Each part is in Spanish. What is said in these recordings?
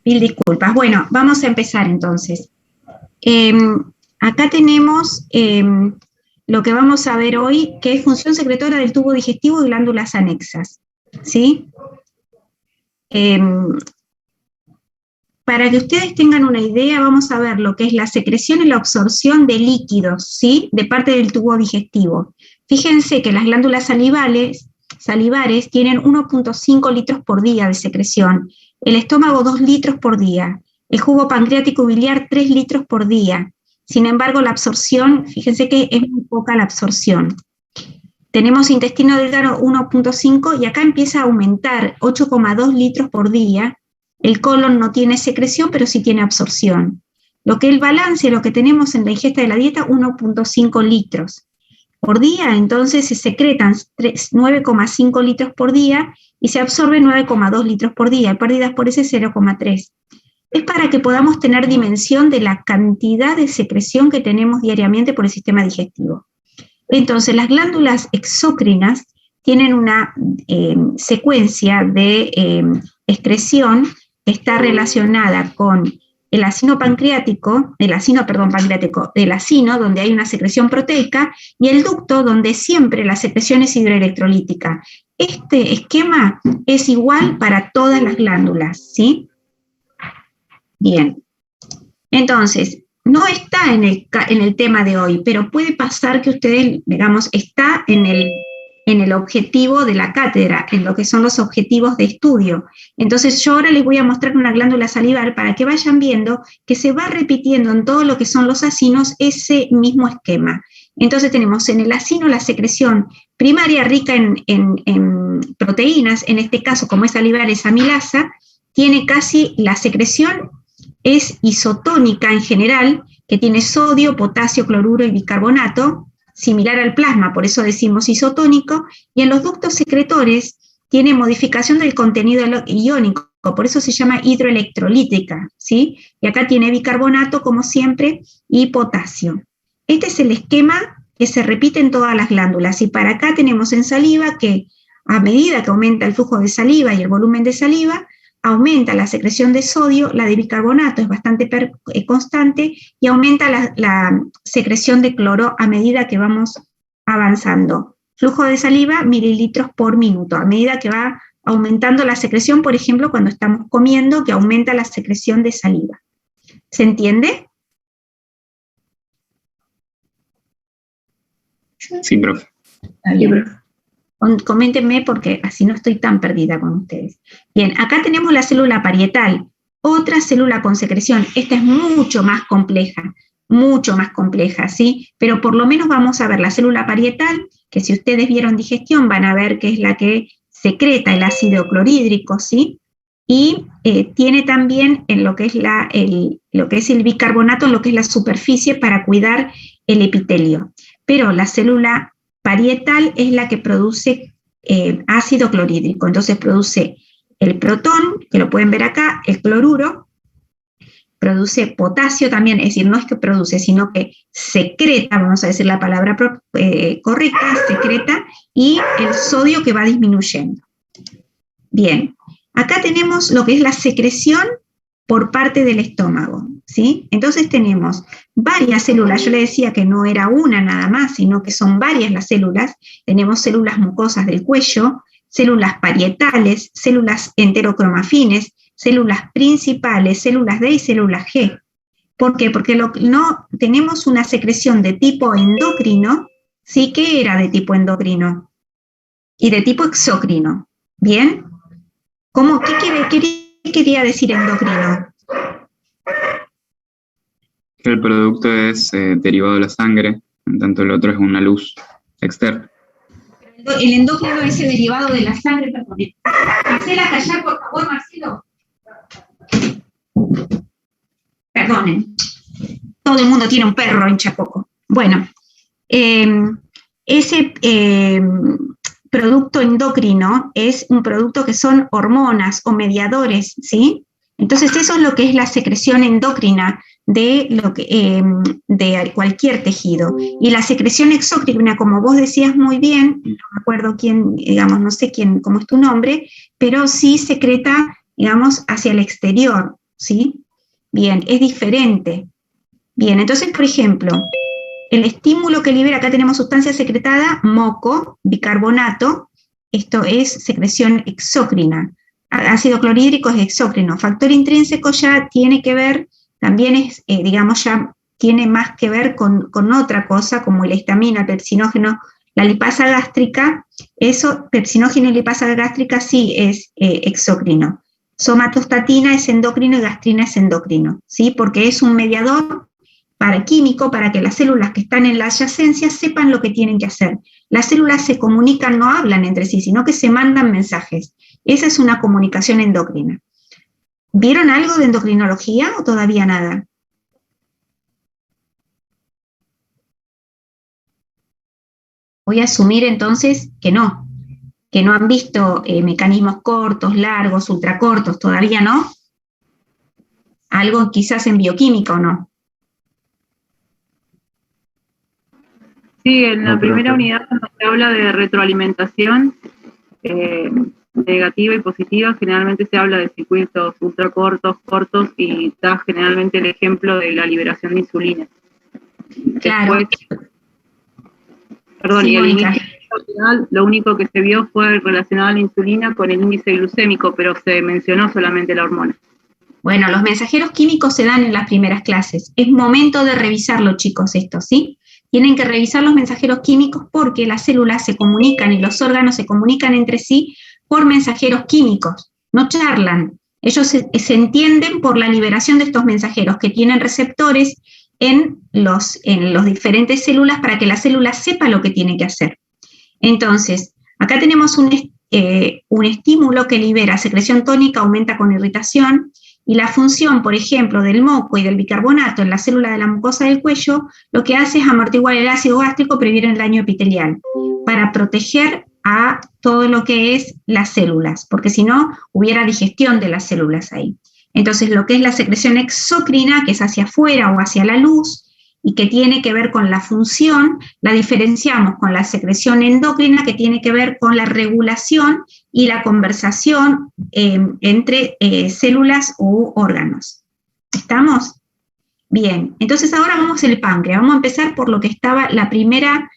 Mil disculpas. Bueno, vamos a empezar entonces. Acá tenemos lo que vamos a ver hoy, que es función secretora del tubo digestivo y glándulas anexas, ¿sí? Para que ustedes tengan una idea, vamos a ver lo que es la secreción y la absorción de líquidos, ¿sí? De parte del tubo digestivo. Fíjense que las glándulas salivares tienen 1.5 litros por día de secreción, el estómago 2 litros por día, el jugo pancreático biliar 3 litros por día. Sin embargo, la absorción, fíjense que es muy poca la absorción. Tenemos intestino delgado 1.5 y acá empieza a aumentar 8,2 litros por día. El colon no tiene secreción, pero sí tiene absorción. Lo que el balance, lo que tenemos en la ingesta de la dieta, 1.5 litros por día, entonces se secretan 9,5 litros por día y se absorbe 9,2 litros por día, pérdidas por ese 0,3. Es para que podamos tener dimensión de la cantidad de secreción que tenemos diariamente por el sistema digestivo. Entonces, las glándulas exócrinas tienen una secuencia de excreción que está relacionada con el acino, donde hay una secreción proteica, y el ducto, donde siempre la secreción es hidroelectrolítica. Este esquema es igual para todas las glándulas, ¿sí? Bien. Entonces, no está en el tema de hoy, pero puede pasar que ustedes, digamos, está en el objetivo de la cátedra, en lo que son los objetivos de estudio. Entonces yo ahora les voy a mostrar una glándula salivar para que vayan viendo que se va repitiendo en todo lo que son los acinos ese mismo esquema. Entonces tenemos en el acino la secreción primaria rica en proteínas, en este caso como es salivar es amilasa, tiene casi la secreción es isotónica en general, que tiene sodio, potasio, cloruro y bicarbonato, similar al plasma, por eso decimos isotónico, y en los ductos secretores tiene modificación del contenido iónico, por eso se llama hidroelectrolítica, ¿sí? Y acá tiene bicarbonato, como siempre, y potasio. Este es el esquema que se repite en todas las glándulas, y para acá tenemos en saliva que a medida que aumenta el flujo de saliva y el volumen de saliva, aumenta la secreción de sodio, la de bicarbonato es bastante constante, y aumenta la secreción de cloro a medida que vamos avanzando. Flujo de saliva, mililitros por minuto. A medida que va aumentando la secreción, por ejemplo, cuando estamos comiendo, que aumenta la secreción de saliva. ¿Se entiende? Sí, profe. Bien. Coméntenme porque así no estoy tan perdida con ustedes. Bien, acá tenemos la célula parietal, otra célula con secreción. Esta es mucho más compleja, ¿sí? Pero por lo menos vamos a ver la célula parietal, que si ustedes vieron digestión van a ver que es la que secreta el ácido clorhídrico, ¿sí? Y tiene también en lo que es el bicarbonato, en lo que es la superficie para cuidar el epitelio. Pero la célula parietal es la que produce ácido clorhídrico, entonces produce el protón, que lo pueden ver acá, el cloruro, produce potasio también, es decir, no es que produce, sino que secreta, vamos a decir la palabra correcta, secreta, y el sodio que va disminuyendo. Bien, acá tenemos lo que es la secreción por parte del estómago, ¿sí? Entonces tenemos varias células, yo le decía que no era una nada más, sino que son varias las células, tenemos células mucosas del cuello, células parietales, células enterocromafines, células principales, células D y células G. ¿Por qué? Porque no tenemos una secreción de tipo endocrino, ¿sí? ¿Qué era de tipo endocrino? Y de tipo exócrino, ¿bien? ¿Qué quería decir endocrino? Que el producto es derivado de la sangre, en tanto el otro es una luz externa. El endocrino es el derivado de la sangre. Marcela, callar, por favor, Marcelo. Perdonen. Todo el mundo tiene un perro en Chacoco. Bueno, ese producto endocrino es un producto que son hormonas o mediadores, ¿sí? Entonces eso es lo que es la secreción endocrina de cualquier tejido. Y la secreción exócrina, como vos decías muy bien, no me acuerdo quién, digamos, no sé quién, cómo es tu nombre, pero sí secreta, digamos, hacia el exterior, ¿sí? Bien, es diferente. Bien, entonces, por ejemplo, el estímulo que libera, acá tenemos sustancia secretada, moco, bicarbonato, esto es secreción exócrina. Ácido clorhídrico es exócrino. Factor intrínseco ya tiene que ver, también es, digamos, ya tiene más que ver con otra cosa, como la histamina, el pepsinógeno, la lipasa gástrica. Eso, pepsinógeno y lipasa gástrica sí es exócrino. Somatostatina es endocrino y gastrina es endocrino, ¿sí? Porque es un mediador químico para que las células que están en la adyacencia sepan lo que tienen que hacer. Las células se comunican, no hablan entre sí, sino que se mandan mensajes. Esa es una comunicación endocrina. ¿Vieron algo de endocrinología o todavía nada? Voy a asumir entonces que no han visto mecanismos cortos, largos, ultracortos, todavía no. Algo quizás en bioquímica o no. Sí, en la primera unidad cuando se habla de retroalimentación negativa y positiva, generalmente se habla de circuitos ultracortos, cortos, y da generalmente el ejemplo de la liberación de insulina. Claro. Después, perdón, sí, y el Mónica. inicio final, lo único que se vio fue relacionado a la insulina con el índice glucémico, pero se mencionó solamente la hormona. Bueno, los mensajeros químicos se dan en las primeras clases. Es momento de revisarlo, chicos, esto, ¿sí? Tienen que revisar los mensajeros químicos porque las células se comunican y los órganos se comunican entre sí por mensajeros químicos, no charlan. Ellos se entienden por la liberación de estos mensajeros que tienen receptores en los diferentes células para que la célula sepa lo que tiene que hacer. Entonces, acá tenemos un estímulo que libera secreción tónica, aumenta con irritación, y la función, por ejemplo, del moco y del bicarbonato en la célula de la mucosa del cuello, lo que hace es amortiguar el ácido gástrico, prevenir el daño epitelial, para proteger a todo lo que es las células, porque si no, hubiera digestión de las células ahí. Entonces, lo que es la secreción exócrina, que es hacia afuera o hacia la luz, y que tiene que ver con la función, la diferenciamos con la secreción endocrina, que tiene que ver con la regulación y la conversación entre células u órganos. ¿Estamos? Bien, entonces ahora vamos al páncreas. Vamos a empezar por lo que estaba, la primera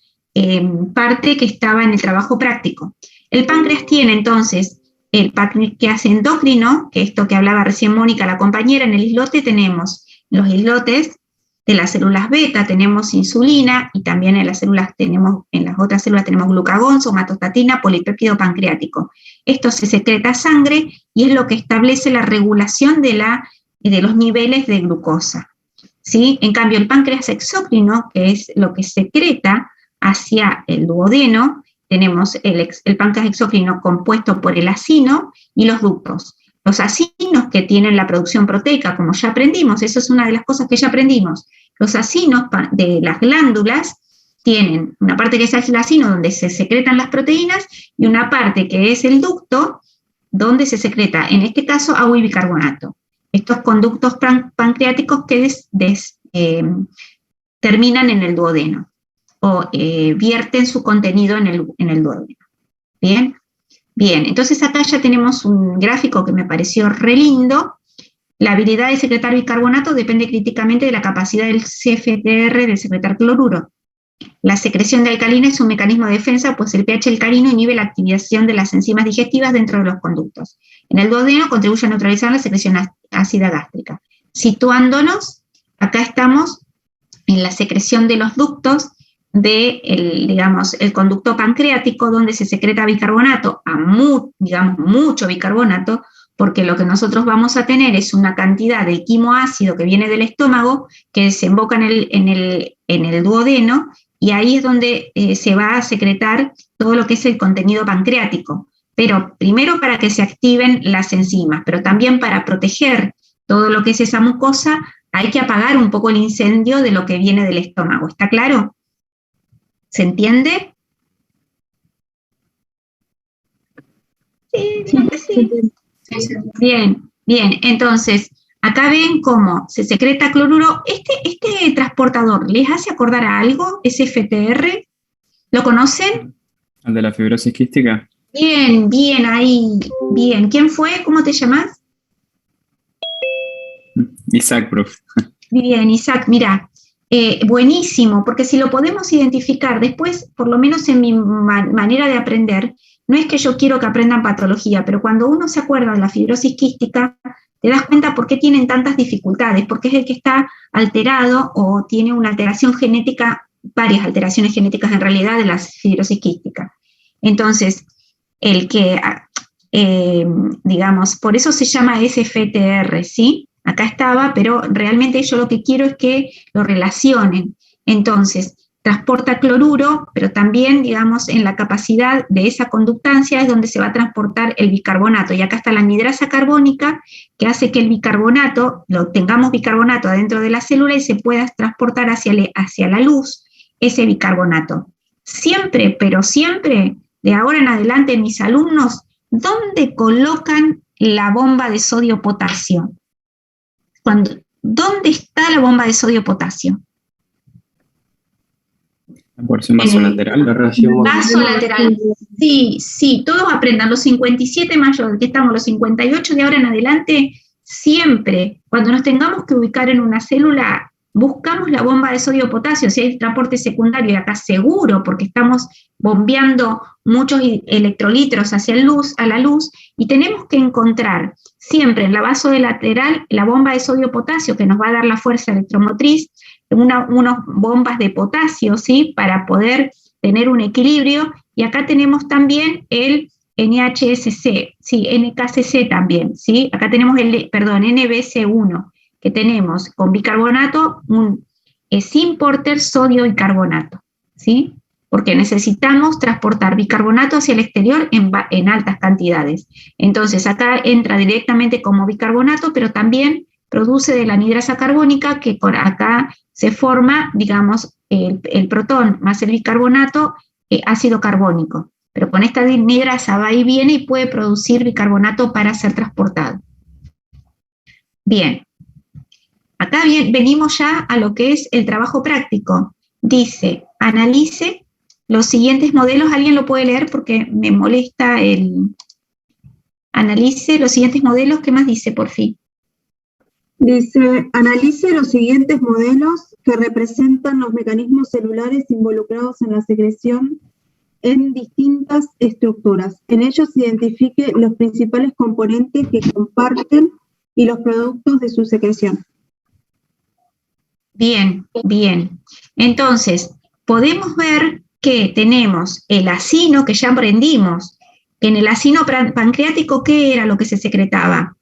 parte que estaba en el trabajo práctico. El páncreas tiene entonces el páncreas endocrino, que esto que hablaba recién Mónica, la compañera. En el islote tenemos los islotes de las células beta, tenemos insulina, y también en las otras células tenemos glucagón, somatostatina, polipéptido pancreático. Esto se secreta a sangre y es lo que establece la regulación de los niveles de glucosa, ¿sí? En cambio, el páncreas exócrino, que es lo que secreta hacia el duodeno, tenemos el páncreas exócrino compuesto por el acino y los ductos. Los acinos, que tienen la producción proteica, como ya aprendimos, eso es una de las cosas que ya aprendimos. Los acinos de las glándulas tienen una parte que es el acino, donde se secretan las proteínas, y una parte que es el ducto, donde se secreta, en este caso, agua y bicarbonato. Estos conductos pancreáticos que terminan en el duodeno, o vierten su contenido en el duodeno. ¿Bien? Bien, entonces acá ya tenemos un gráfico que me pareció re lindo. La habilidad de secretar bicarbonato depende críticamente de la capacidad del CFTR de secretar cloruro. La secreción de alcalina es un mecanismo de defensa, pues el pH alcalino inhibe la activación de las enzimas digestivas dentro de los conductos. En el duodeno contribuye a neutralizar la secreción ácida gástrica. Situándonos, acá estamos en la secreción de los ductos el conducto pancreático, donde se secreta bicarbonato, mucho bicarbonato, porque lo que nosotros vamos a tener es una cantidad de quimoácido que viene del estómago, que desemboca en el duodeno, y ahí es donde se va a secretar todo lo que es el contenido pancreático. Pero primero para que se activen las enzimas, pero también para proteger todo lo que es esa mucosa, hay que apagar un poco el incendio de lo que viene del estómago. ¿Está claro? ¿Se entiende? Sí, digo que sí. Bien, bien. Entonces, acá ven cómo se secreta cloruro. Este transportador, ¿les hace acordar a algo? SFTR. ¿Lo conocen? ¿El de la fibrosis quística? Bien, bien, ahí. Bien. ¿Quién fue? ¿Cómo te llamas? Isaac, profe. Bien, Isaac, mira, buenísimo, porque si lo podemos identificar después, por lo menos en mi manera de aprender, no es que yo quiero que aprendan patología, pero cuando uno se acuerda de la fibrosis quística, te das cuenta por qué tienen tantas dificultades, porque es el que está alterado o tiene una alteración genética, varias alteraciones genéticas en realidad de la fibrosis quística. Entonces, el que, digamos, por eso se llama SFTR, ¿sí? Acá estaba, pero realmente yo lo que quiero es que lo relacionen. Entonces, transporta cloruro, pero también, digamos, en la capacidad de esa conductancia es donde se va a transportar el bicarbonato. Y acá está la anhidrasa carbónica, que hace que el bicarbonato, tengamos bicarbonato adentro de la célula y se pueda transportar hacia la luz ese bicarbonato. Siempre, pero siempre, de ahora en adelante, mis alumnos, ¿dónde colocan la bomba de sodio-potasio? ¿Dónde está la bomba de sodio-potasio? La porción vasolateral, la relación vasolateral. Sí, todos aprendan, los 57 mayores, que estamos los 58 de ahora en adelante, siempre, cuando nos tengamos que ubicar en una célula, buscamos la bomba de sodio-potasio, si hay transporte secundario, y acá seguro, porque estamos bombeando muchos electrolitos hacia la luz, y tenemos que encontrar siempre en la vasolateral la bomba de sodio-potasio, que nos va a dar la fuerza electromotriz, unas bombas de potasio, ¿sí? Para poder tener un equilibrio, y acá tenemos también el NHSC, sí, NKCC también, ¿sí? Acá tenemos NBC1, que tenemos con bicarbonato un importer sodio y carbonato, ¿sí? Porque necesitamos transportar bicarbonato hacia el exterior en altas cantidades. Entonces acá entra directamente como bicarbonato, pero también produce de la anhidrasa carbónica, que por acá se forma, digamos, el protón más el bicarbonato, ácido carbónico. Pero con esta anhidrasa va y viene y puede producir bicarbonato para ser transportado. Bien. Acá venimos ya a lo que es el trabajo práctico. Dice, analice los siguientes modelos. ¿Alguien lo puede leer? Porque me molesta el... Analice los siguientes modelos. ¿Qué más dice, por fin? Dice, analice los siguientes modelos que representan los mecanismos celulares involucrados en la secreción en distintas estructuras. En ellos identifique los principales componentes que comparten y los productos de su secreción. Bien, bien. Entonces, podemos ver que tenemos el acino, que ya aprendimos. En el acino pancreático, ¿qué era lo que se secretaba?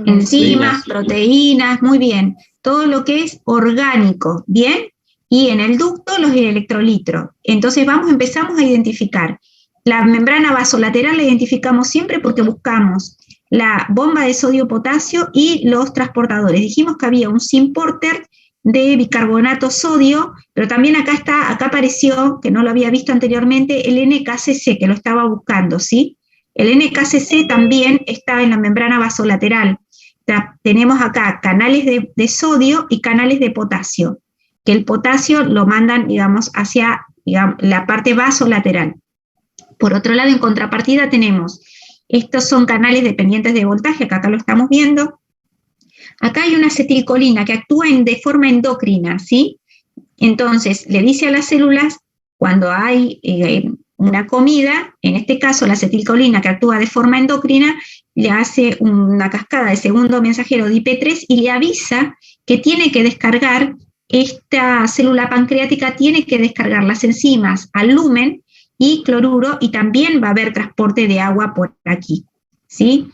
Enzimas, proteínas, muy bien. Todo lo que es orgánico, ¿bien? Y en el ducto, los electrolitos. Entonces empezamos a identificar. La membrana vasolateral la identificamos siempre porque buscamos la bomba de sodio-potasio y los transportadores. Dijimos que había un importer de bicarbonato sodio, pero también acá apareció, que no lo había visto anteriormente, el NKCC, que lo estaba buscando, ¿sí? El NKCC también está en la membrana vasolateral. Tenemos acá canales de sodio y canales de potasio, que el potasio lo mandan, digamos, hacia la parte vasolateral. Por otro lado, en contrapartida tenemos, estos son canales dependientes de voltaje, que acá lo estamos viendo. Acá hay una acetilcolina que actúa de forma endocrina, ¿sí? Entonces, le dice a las células, cuando hay una comida, en este caso la acetilcolina que actúa de forma endocrina, le hace una cascada de segundo mensajero de IP3 y le avisa que tiene que descargar, esta célula pancreática tiene que descargar las enzimas al lumen y cloruro, y también va a haber transporte de agua por aquí, ¿sí?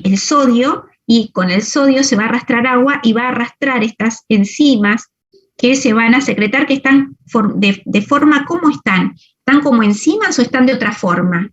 El sodio, y con el sodio se va a arrastrar agua y va a arrastrar estas enzimas que se van a secretar, que están de forma, ¿cómo están? ¿Están como enzimas o están de otra forma?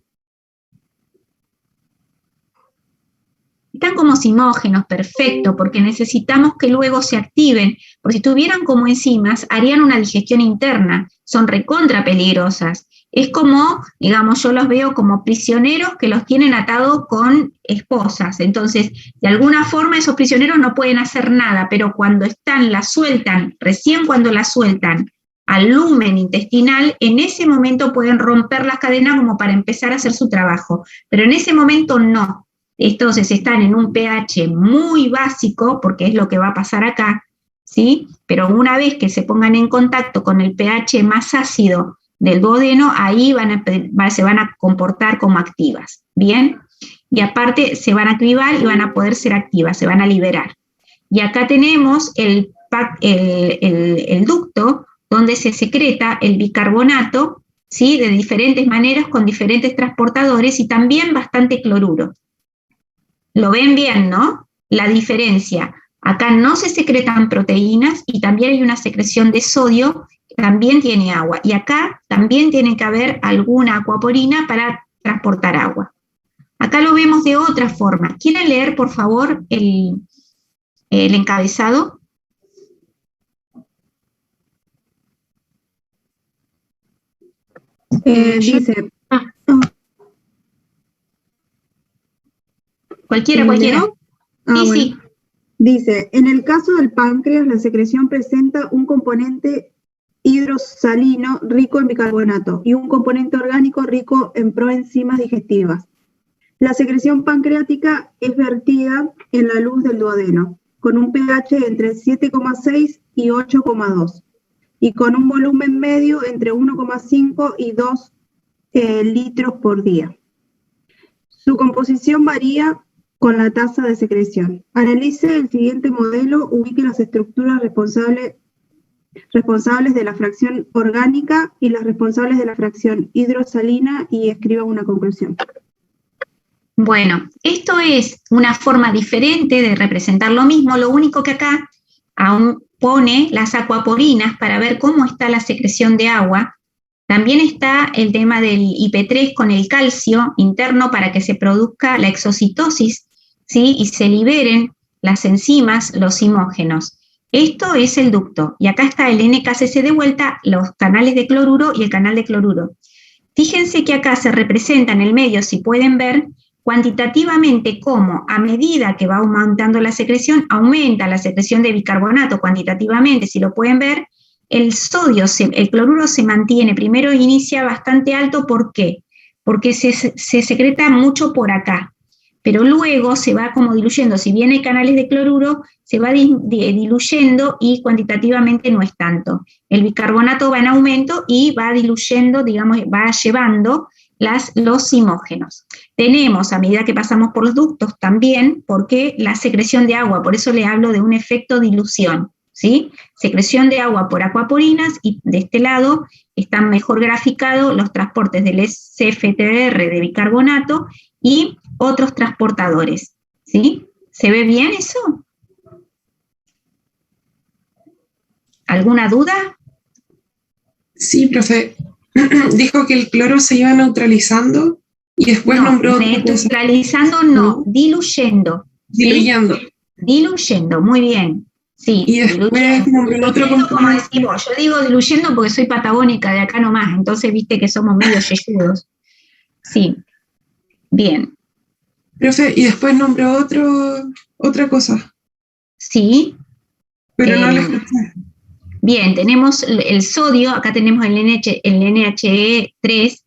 Están como simógenos, perfecto, porque necesitamos que luego se activen, porque si estuvieran como enzimas, harían una digestión interna, son recontra peligrosas. Es como, digamos, yo los veo como prisioneros que los tienen atados con esposas. Entonces, de alguna forma esos prisioneros no pueden hacer nada, pero cuando la sueltan, recién cuando la sueltan al lumen intestinal, en ese momento pueden romper las cadenas como para empezar a hacer su trabajo. Pero en ese momento no. entonces están en un pH muy básico, porque es lo que va a pasar acá, ¿sí? Pero una vez que se pongan en contacto con el pH más ácido del duodeno, ahí se van a comportar como activas, ¿bien? Y aparte se van a activar y van a poder ser activas, se van a liberar. Y acá tenemos el ducto donde se secreta el bicarbonato, ¿sí? De diferentes maneras, con diferentes transportadores y también bastante cloruro. Lo ven bien, ¿no? La diferencia. Acá no se secretan proteínas y también hay una secreción de sodio, que también tiene agua. Y acá también tiene que haber alguna acuaporina para transportar agua. Acá lo vemos de otra forma. ¿Quieren leer, por favor, el encabezado? Dice, Cualquiera. ¿leo? Sí, Bueno. sí. Dice, en el caso del páncreas, la secreción presenta un componente hidrosalino rico en bicarbonato y un componente orgánico rico en proenzimas digestivas. La secreción pancreática es vertida en la luz del duodeno, con un pH entre 7,6 y 8,2 y con un volumen medio entre 1,5 y 2 litros por día. Su composición varía con la tasa de secreción. Analice el siguiente modelo, ubique las estructuras responsables de la fracción orgánica y las responsables de la fracción hidrosalina y escriba una conclusión. Bueno, esto es una forma diferente de representar lo mismo, lo único que acá aún pone las acuaporinas para ver cómo está la secreción de agua. También está el tema del IP3 con el calcio interno para que se produzca la exocitosis, ¿sí? Y se liberen las enzimas, los simógenos. Esto es el ducto. Y acá está el NKCC de vuelta, los canales de cloruro y el canal de cloruro. Fíjense que acá se representa en el medio, si pueden ver, cuantitativamente cómo a medida que va aumentando la secreción, aumenta la secreción de bicarbonato cuantitativamente, si lo pueden ver, el cloruro se mantiene, primero inicia bastante alto, ¿por qué? Porque se secreta mucho por acá, pero luego se va como diluyendo, si bien hay canales de cloruro, se va diluyendo y cuantitativamente no es tanto. El bicarbonato va en aumento y va diluyendo, digamos, va llevando los simógenos. Tenemos, a medida que pasamos por los ductos, también, porque la secreción de agua, por eso le hablo de un efecto dilución, ¿sí? Secreción de agua por acuaporinas, y de este lado están mejor graficados los transportes del SFTR de bicarbonato y otros transportadores, ¿sí? ¿Se ve bien eso? ¿Alguna duda? Sí, profe. Dijo que el cloro se iba neutralizando y después no, nombró otra cosa. Neutralizando no, diluyendo. Diluyendo. ¿Sí? Diluyendo, muy bien. Sí, y después nombró otro como decimos, yo digo diluyendo porque soy patagónica de acá nomás, entonces viste que somos medio yeyudos. Sí, bien. Profe, y después nombró otra cosa. Sí. Pero no la escuché. Bien, tenemos el sodio, acá tenemos el NHE3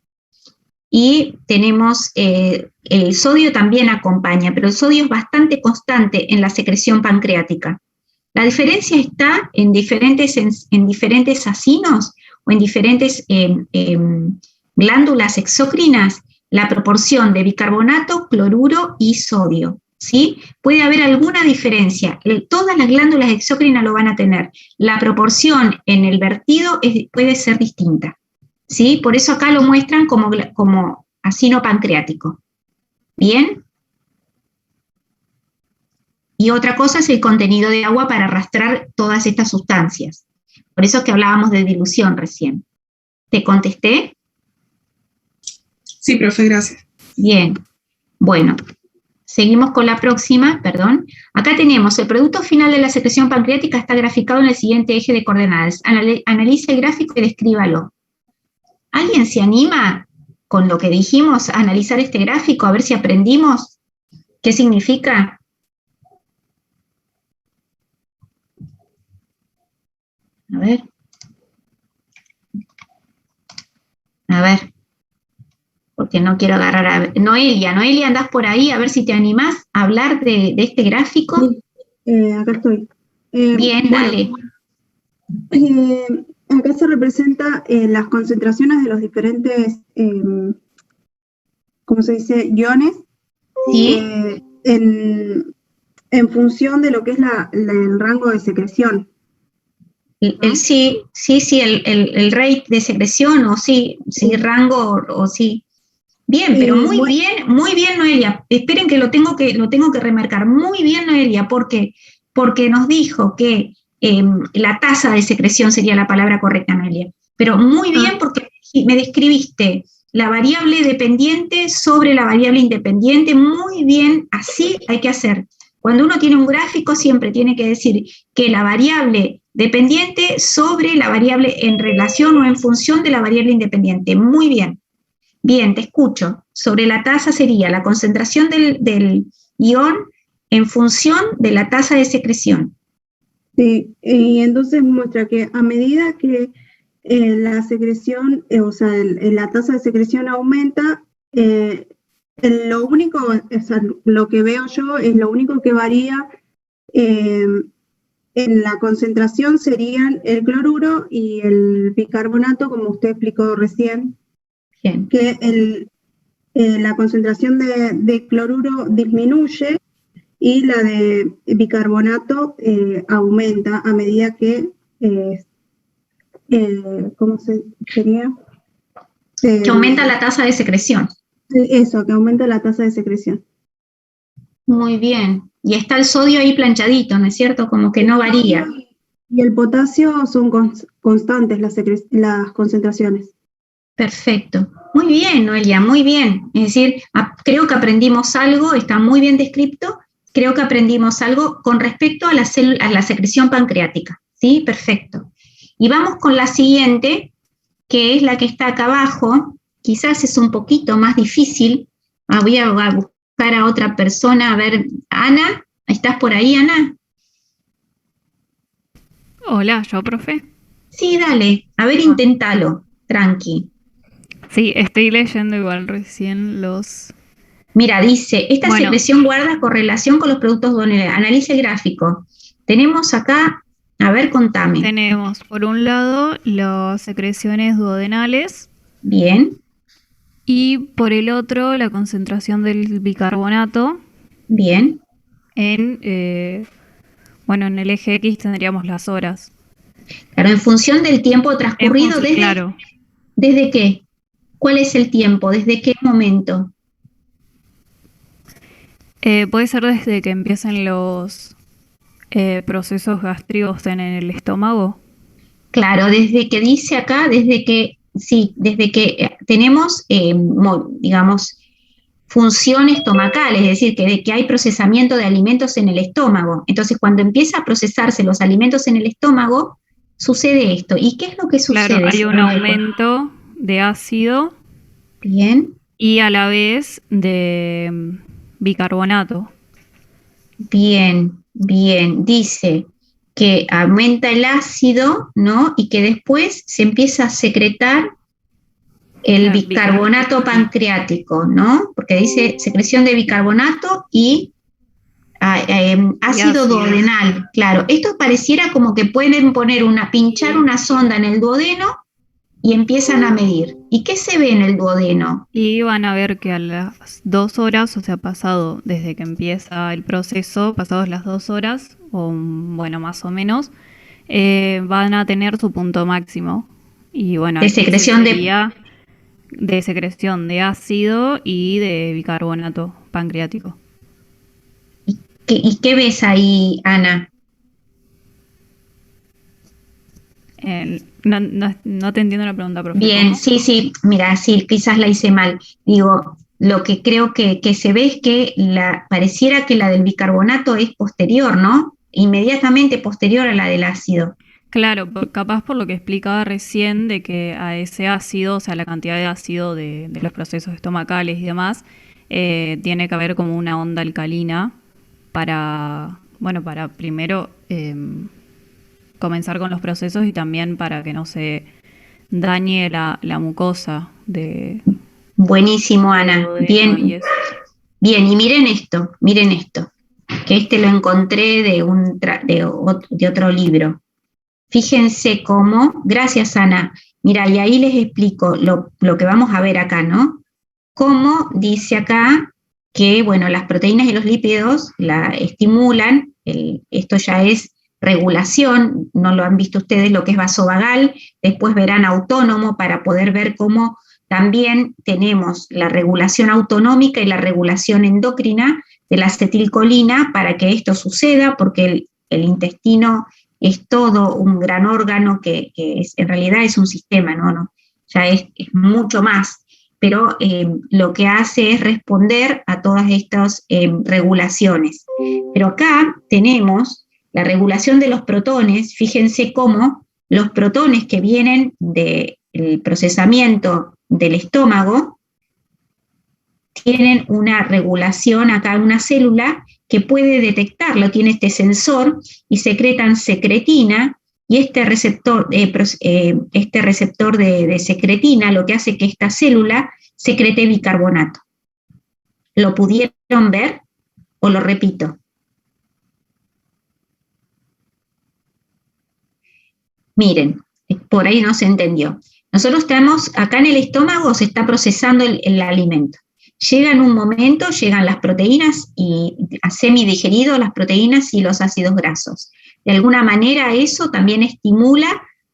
y tenemos el sodio también acompaña, pero el sodio es bastante constante en la secreción pancreática. La diferencia está en diferentes acinos o en diferentes glándulas exócrinas, la proporción de bicarbonato, cloruro y sodio. ¿Sí? Puede haber alguna diferencia, todas las glándulas exócrinas lo van a tener, la proporción en el vertido puede ser distinta, ¿sí? Por eso acá lo muestran como acino pancreático. ¿Bien? Y otra cosa es el contenido de agua para arrastrar todas estas sustancias. Por eso es que hablábamos de dilución recién. ¿Te contesté? Sí, profe, gracias. Bien, bueno. Seguimos con la próxima, perdón. Acá tenemos el producto final de la secreción pancreática, está graficado en el siguiente eje de coordenadas. Analice el gráfico y descríbalo. ¿Alguien se anima con lo que dijimos a analizar este gráfico, a ver si aprendimos qué significa? A ver. A ver. porque no quiero agarrar a Noelia. Noelia, andás por ahí, a ver si te animás a hablar de este gráfico. Sí, acá estoy. Bien, bueno, dale. Acá se representa las concentraciones de los diferentes, ¿cómo se dice?, iones, Sí, en función de lo que es el rango de secreción. sí, el rate de secreción, o sí, rango, o sí. Bien, pero muy bien, Noelia. Esperen que lo tengo que remarcar. Muy bien, Noelia, porque nos dijo que la tasa de secreción sería la palabra correcta, Noelia. Pero muy bien, porque me describiste la variable dependiente sobre la variable independiente. Muy bien, así hay que hacer. Cuando uno tiene un gráfico, siempre tiene que decir que la variable dependiente sobre la variable en relación o en función de la variable independiente. Muy bien. Bien, te escucho. Sobre la tasa sería la concentración del ion en función de la tasa de secreción. Sí, y entonces muestra que a medida que la secreción, la tasa de secreción aumenta, lo único, o sea, lo que veo yo es lo único que varía en la concentración serían el cloruro y el bicarbonato, como usted explicó recién. Bien. Que la concentración de cloruro disminuye y la de bicarbonato aumenta a medida que, ¿cómo sería? Que aumenta la tasa de secreción. Eso, que aumenta la tasa de secreción. Muy bien. Y está el sodio ahí planchadito, ¿no es cierto? Como que no varía. Y el potasio son constantes las concentraciones. Perfecto. Muy bien, Noelia, muy bien. Es decir, creo que aprendimos algo, está muy bien descrito, creo que aprendimos algo con respecto a la secreción pancreática. ¿Sí? Perfecto. Y vamos con la siguiente, que es la que está acá abajo. Quizás es un poquito más difícil. Voy a buscar a otra persona. A ver, Ana, ¿estás por ahí, Ana? Hola, ¿yo, profe? Sí, dale. A ver, inténtalo. Tranqui. Sí, estoy leyendo igual recién los... Mira, dice, esta Bueno. secreción guarda correlación con los productos duodenales. Analice gráfico. Tenemos acá, a ver, contame. Tenemos, por un lado, las secreciones duodenales. Bien. Y por el otro, la concentración del bicarbonato. Bien. En el eje X tendríamos las horas. Claro, en función del tiempo transcurrido, claro. ¿desde qué? ¿Cuál es el tiempo? ¿Desde qué momento? Puede ser desde que empiecen los procesos gástricos en el estómago. Claro, desde que dice acá, desde que tenemos, digamos, función estomacal, es decir, que hay procesamiento de alimentos en el estómago. Entonces, cuando empieza a procesarse los alimentos en el estómago, sucede esto. ¿Y qué es lo que sucede? Claro, hay un aumento de ácido. Bien. Y a la vez de bicarbonato. Bien, bien. Dice que aumenta el ácido, ¿no? Y que después se empieza a secretar el bicarbonato pancreático, ¿no? Porque dice secreción de bicarbonato y ácido duodenal. Claro, esto pareciera como que pueden pinchar una sonda en el duodeno y empiezan a medir. ¿Y qué se ve en el duodeno? Y van a ver que a las 2 horas, o sea, pasado desde que empieza el proceso, pasados las 2 horas, o bueno, más o menos, van a tener su punto máximo. Y bueno, de secreción de secreción de ácido y de bicarbonato pancreático. ¿Y qué ves ahí, Ana? No te entiendo la pregunta, profe. Bien, ¿Cómo? sí, mira, sí, quizás la hice mal. Digo, lo que creo que se ve es que pareciera que la del bicarbonato es posterior, ¿no? Inmediatamente posterior a la del ácido. Claro, capaz por lo que explicaba recién de que a ese ácido, o sea, la cantidad de ácido de los procesos estomacales y demás, tiene que haber como una onda alcalina para primero comenzar con los procesos y también para que no se dañe la mucosa de Buenísimo, Ana. duodeno Bien, y eso. bien, y miren esto, que lo encontré de otro libro. Fíjense cómo, gracias Ana, mira, y ahí les explico lo que vamos a ver acá, ¿no? Cómo dice acá que, bueno, las proteínas y los lípidos la estimulan, esto ya es regulación, no lo han visto ustedes lo que es vasovagal, después verán autónomo para poder ver cómo también tenemos la regulación autonómica y la regulación endocrina de la acetilcolina para que esto suceda, porque el intestino es todo un gran órgano que en realidad es un sistema, ¿no? Ya es mucho más, pero lo que hace es responder a todas estas regulaciones. Pero acá tenemos la regulación de los protones, fíjense cómo los protones que vienen del procesamiento del estómago tienen una regulación acá en una célula que puede detectarlo, tiene este sensor y secretan secretina, y este receptor de secretina lo que hace que esta célula secrete bicarbonato. ¿Lo pudieron ver o lo repito? Miren, por ahí no se entendió. Nosotros estamos acá en el estómago, se está procesando el alimento. Llega en un momento, llegan las proteínas y a semidigerido las proteínas y los ácidos grasos. De alguna manera eso también estimula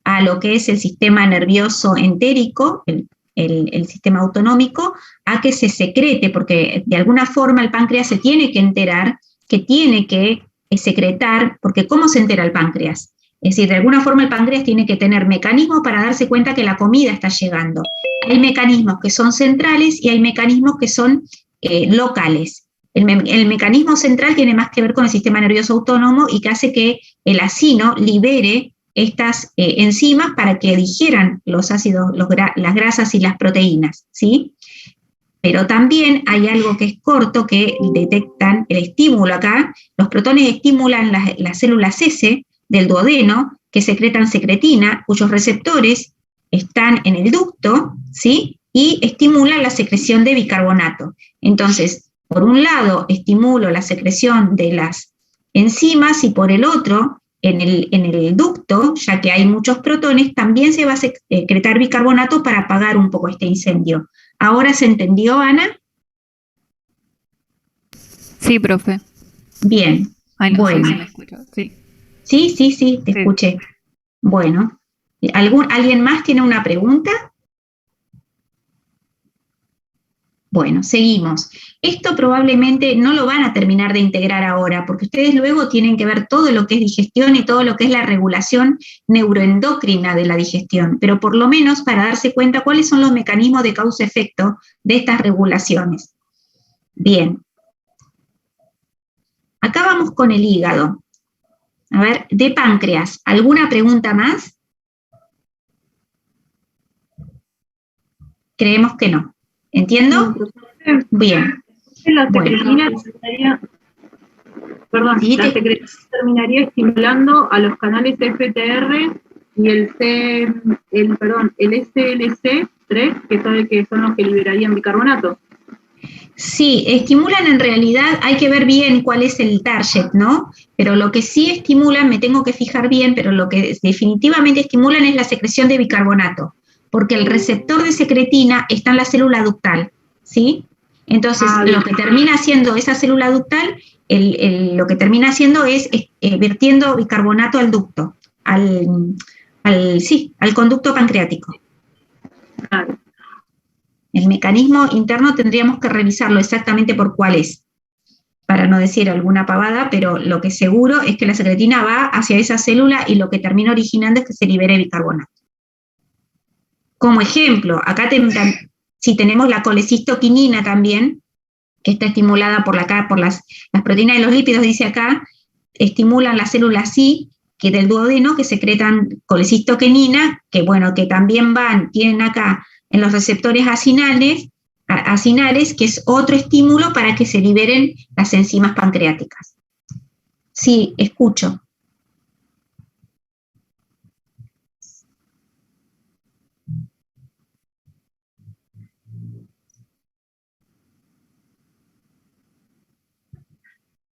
a lo que es el sistema nervioso entérico, el sistema autonómico, a que se secrete, porque de alguna forma el páncreas se tiene que enterar que tiene que secretar, porque ¿cómo se entera el páncreas? Es decir, de alguna forma el páncreas tiene que tener mecanismos para darse cuenta que la comida está llegando. Hay mecanismos que son centrales y hay mecanismos que son locales. El mecanismo central tiene más que ver con el sistema nervioso autónomo y que hace que el acino libere estas enzimas para que digieran los ácidos, las grasas y las proteínas, ¿sí? Pero también hay algo que es corto, que detectan el estímulo acá. Los protones estimulan las células S del duodeno, que secretan secretina, cuyos receptores están en el ducto, ¿sí? Y estimulan la secreción de bicarbonato. Entonces, por un lado, estimulo la secreción de las enzimas y por el otro, en el ducto, ya que hay muchos protones, también se va a secretar bicarbonato para apagar un poco este incendio. ¿Ahora se entendió, Ana? Sí, profe. Bien. Ay, no bueno. sé si me escucho. Sí. Sí, te escuché. Bueno, ¿alguien más tiene una pregunta? Bueno, seguimos. Esto probablemente no lo van a terminar de integrar ahora, porque ustedes luego tienen que ver todo lo que es digestión y todo lo que es la regulación neuroendocrina de la digestión, pero por lo menos para darse cuenta cuáles son los mecanismos de causa-efecto de estas regulaciones. Bien. Acá vamos con el hígado. A ver, de páncreas, ¿alguna pregunta más? Creemos que no. ¿Entiendo? Bien. La secretina terminaría estimulando a los canales FTR y el SLC3, que son los que liberarían bicarbonato. Sí, estimulan en realidad, hay que ver bien cuál es el target, ¿no? Pero lo que sí estimulan, me tengo que fijar bien, pero lo que definitivamente estimulan es la secreción de bicarbonato, porque el receptor de secretina está en la célula ductal, ¿sí? Entonces, lo que termina haciendo esa célula ductal, lo que termina haciendo es vertiendo bicarbonato al ducto, al conducto pancreático. Claro. El mecanismo interno tendríamos que revisarlo exactamente por cuál es, para no decir alguna pavada, pero lo que seguro es que la secretina va hacia esa célula y lo que termina originando es que se libere bicarbonato. Como ejemplo, acá si tenemos la colecistoquinina también, que está estimulada por las proteínas de los lípidos, dice acá, estimulan las células SI, que del duodeno, que secretan colecistoquinina, que bueno, que también tienen acá en los receptores acinales, que es otro estímulo para que se liberen las enzimas pancreáticas. Sí, escucho.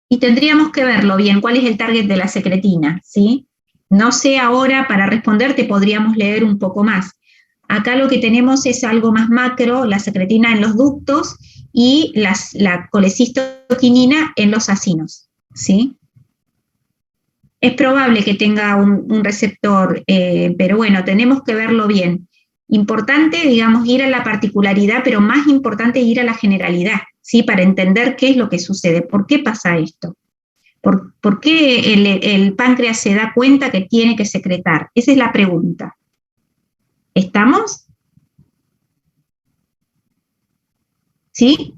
y tendríamos que verlo bien, cuál es el target de la secretina, ¿sí? No sé ahora, para responderte podríamos leer un poco más. Acá lo que tenemos es algo más macro, la secretina en los ductos y la colecistoquinina en los acinos, ¿sí? Es probable que tenga un receptor, pero bueno, tenemos que verlo bien. Importante, digamos, ir a la particularidad, pero más importante ir a la generalidad, ¿sí? Para entender qué es lo que sucede, por qué pasa esto, por qué el páncreas se da cuenta que tiene que secretar. Esa es la pregunta. ¿Estamos? ¿Sí?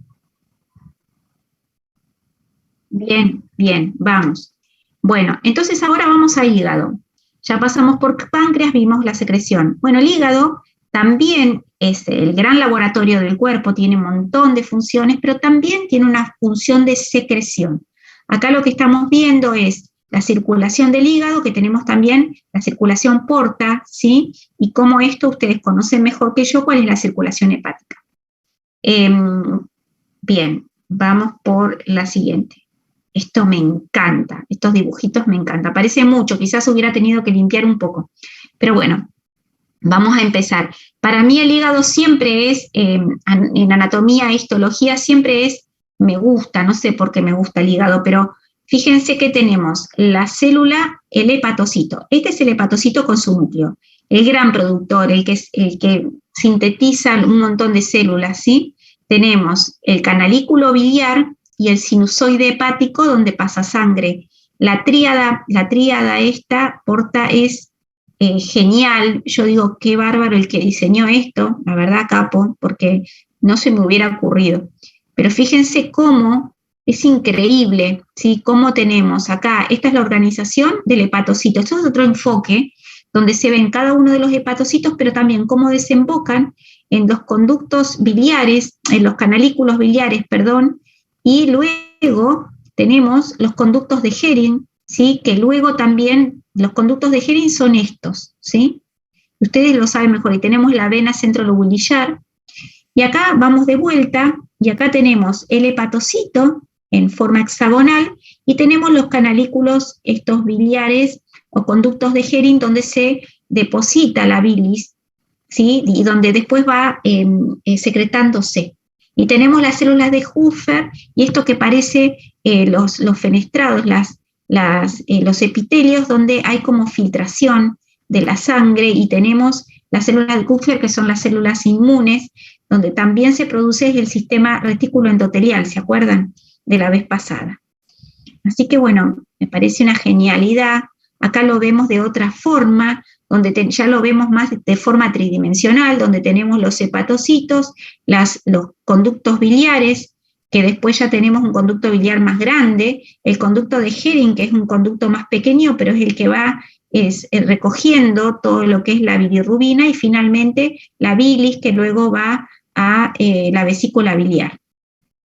Bien, bien, vamos. Bueno, entonces ahora vamos al hígado. Ya pasamos por páncreas, vimos la secreción. Bueno, el hígado también es el gran laboratorio del cuerpo, tiene un montón de funciones, pero también tiene una función de secreción. Acá lo que estamos viendo es la circulación del hígado, que tenemos también la circulación porta, ¿sí? Y cómo esto ustedes conocen mejor que yo, cuál es la circulación hepática. Bien, vamos por la siguiente. Esto me encanta, estos dibujitos me encantan. Parece mucho, quizás hubiera tenido que limpiar un poco. Pero bueno, vamos a empezar. Para mí el hígado siempre es, en anatomía e histología, siempre es, me gusta, no sé por qué me gusta el hígado, pero fíjense que tenemos la célula, el hepatocito. Este es el hepatocito con su núcleo, el gran productor, el que sintetiza un montón de células, ¿sí? Tenemos el canalículo biliar y el sinusoide hepático donde pasa sangre. La tríada esta, porta, es genial. Yo digo, qué bárbaro el que diseñó esto, la verdad, capo, porque no se me hubiera ocurrido. Pero fíjense cómo es increíble, ¿sí? Cómo tenemos acá, esta es la organización del hepatocito. Esto es otro enfoque, donde se ven cada uno de los hepatocitos, pero también cómo desembocan en los conductos biliares, en los canalículos biliares, perdón, y luego tenemos los conductos de Hering, ¿sí? Que luego también, los conductos de Hering son estos, ¿sí? Ustedes lo saben mejor, y tenemos la vena centrolobulillar, y acá vamos de vuelta, y acá tenemos el hepatocito en forma hexagonal, y tenemos los canalículos, estos biliares, o conductos de Hering, donde se deposita la bilis, ¿sí? Y donde después va secretándose. Y tenemos las células de Huffer, y esto que parece los fenestrados, los epitelios, donde hay como filtración de la sangre, y tenemos las células de Huffer, que son las células inmunes, donde también se produce el sistema retículo endotelial, ¿se acuerdan? De la vez pasada. Así que bueno, me parece una genialidad. Acá lo vemos de otra forma, donde ya lo vemos más de forma tridimensional, donde tenemos los hepatocitos, los conductos biliares, que después ya tenemos un conducto biliar más grande, el conducto de Hering, que es un conducto más pequeño, pero es el que va recogiendo todo lo que es la bilirrubina, y finalmente la bilis, que luego va a la vesícula biliar.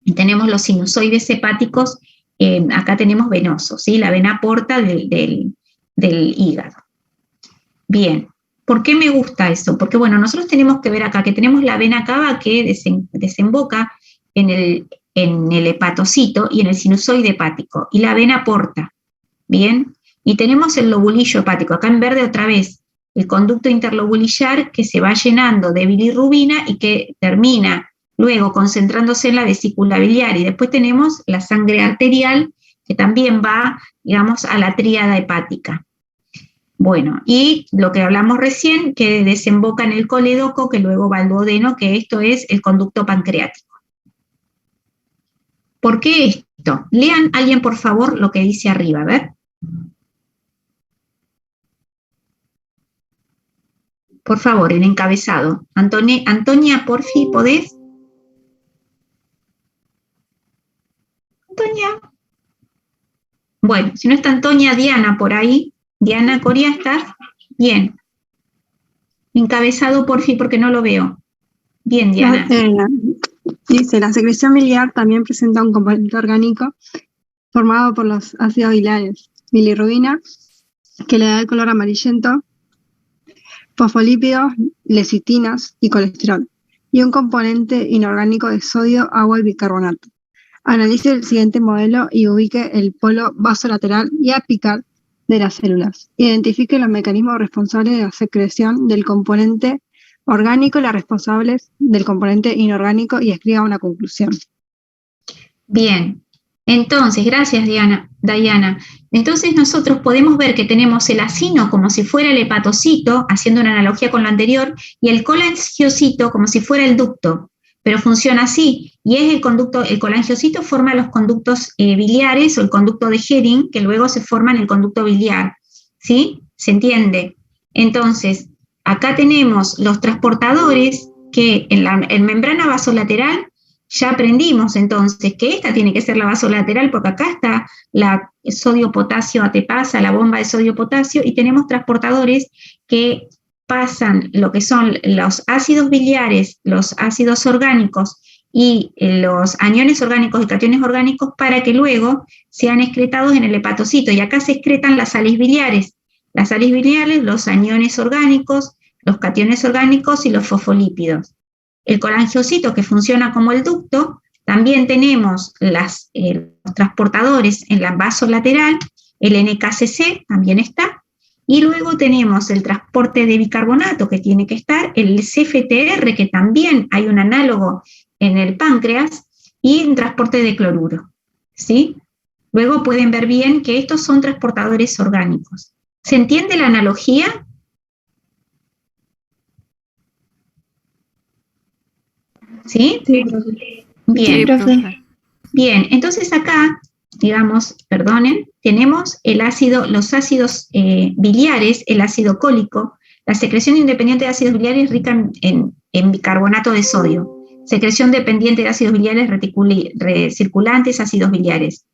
Y tenemos los sinusoides hepáticos, acá tenemos venosos, ¿sí? La vena porta del hígado. Bien, ¿por qué me gusta eso? Porque bueno, nosotros tenemos que ver acá que tenemos la vena cava que desemboca en el hepatocito y en el sinusoide hepático, y la vena porta, ¿bien? Y tenemos el lobulillo hepático, acá en verde otra vez, el conducto interlobulillar que se va llenando de bilirrubina y que termina luego concentrándose en la vesícula biliar, y después tenemos la sangre arterial que también va, digamos, a la tríada hepática. Bueno, y lo que hablamos recién, que desemboca en el colédoco, que luego va al duodeno, que esto es el conducto pancreático. ¿Por qué esto? Lean alguien, por favor, lo que dice arriba, a ver. Por favor, el encabezado. Antonia, porfi, ¿podés? Antonia. Bueno, si no está Antonia, Diana por ahí. Diana Coria, ¿estás? Bien. Encabezado, porfi, porque no lo veo. Bien, Diana. Dice, la secreción biliar también presenta un componente orgánico formado por los ácidos biliares, bilirrubina, que le da el color amarillento, fosfolípidos, lecitinas y colesterol, y un componente inorgánico de sodio, agua y bicarbonato. Analice el siguiente modelo y ubique el polo vasolateral y apical de las células. Identifique los mecanismos responsables de la secreción del componente orgánico y las responsables del componente inorgánico y escriba una conclusión. Bien, entonces, gracias Dayana. Entonces nosotros podemos ver que tenemos el acino como si fuera el hepatocito, haciendo una analogía con lo anterior, y el colangiocito como si fuera el ducto, pero funciona así, y es el conducto, el colangiocito forma los conductos biliares o el conducto de Hering, que luego se forma en el conducto biliar, ¿sí? ¿Se entiende? Entonces, acá tenemos los transportadores que en membrana vasolateral ya aprendimos entonces que esta tiene que ser la vasolateral porque acá está la sodio-potasio ATPasa, la bomba de sodio-potasio, y tenemos transportadores que pasan lo que son los ácidos biliares, los ácidos orgánicos y los aniones orgánicos y cationes orgánicos para que luego sean excretados en el hepatocito. Y acá se excretan las sales biliares, los aniones orgánicos, los cationes orgánicos y los fosfolípidos. El colangiocito, que funciona como el ducto, también tenemos los transportadores en la vasolateral, el NKCC también está, y luego tenemos el transporte de bicarbonato que tiene que estar, el CFTR, que también hay un análogo en el páncreas, y un transporte de cloruro, ¿sí? Luego pueden ver bien que estos son transportadores orgánicos. ¿Se entiende la analogía? ¿Sí? Sí, Bien. Sí, profe. Bien, entonces acá, digamos, perdonen, tenemos los ácidos biliares, el ácido cólico, la secreción independiente de ácidos biliares rica en bicarbonato de sodio, secreción dependiente de ácidos biliares recirculantes, ácidos biliares.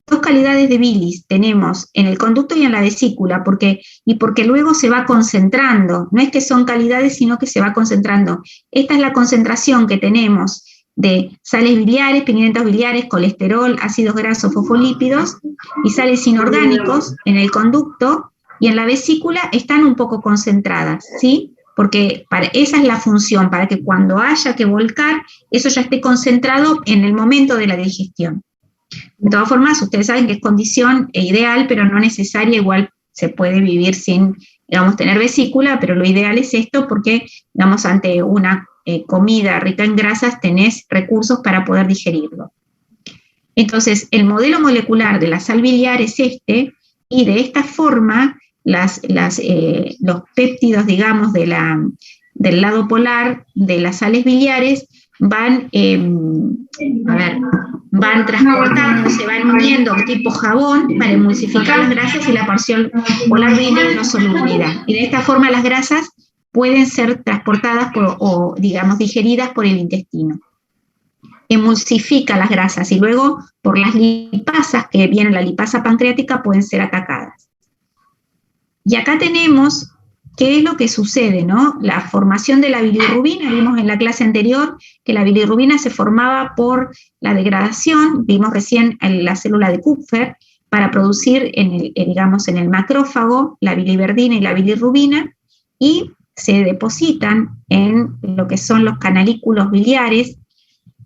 Dos calidades de bilis tenemos en el conducto y en la vesícula, porque luego se va concentrando, no es que son calidades, sino que se va concentrando. Esta es la concentración que tenemos de sales biliares, pigmentos biliares, colesterol, ácidos grasos, fosfolípidos, y sales inorgánicos en el conducto, y en la vesícula están un poco concentradas, ¿sí? Porque esa es la función, para que cuando haya que volcar, eso ya esté concentrado en el momento de la digestión. De todas formas, ustedes saben que es condición ideal, pero no necesaria, igual se puede vivir sin, digamos, tener vesícula, pero lo ideal es esto porque, digamos, ante una comida rica en grasas tenés recursos para poder digerirlo. Entonces, el modelo molecular de la sal biliar es este, y de esta forma los péptidos, digamos, del lado polar de las sales biliares van transportando, se van uniendo tipo jabón para emulsificar las grasas y la porción polar viene no solubilidad. Y de esta forma las grasas pueden ser transportadas o digamos, digeridas por el intestino. Emulsifica las grasas y luego por las lipasas que vienen, la lipasa pancreática, pueden ser atacadas. Y acá tenemos qué es lo que sucede, ¿no? La formación de la bilirrubina, vimos en la clase anterior que la bilirrubina se formaba por la degradación, vimos recién en la célula de Kupfer, para producir, digamos, en el macrófago, la biliverdina y la bilirrubina, y se depositan en lo que son los canalículos biliares,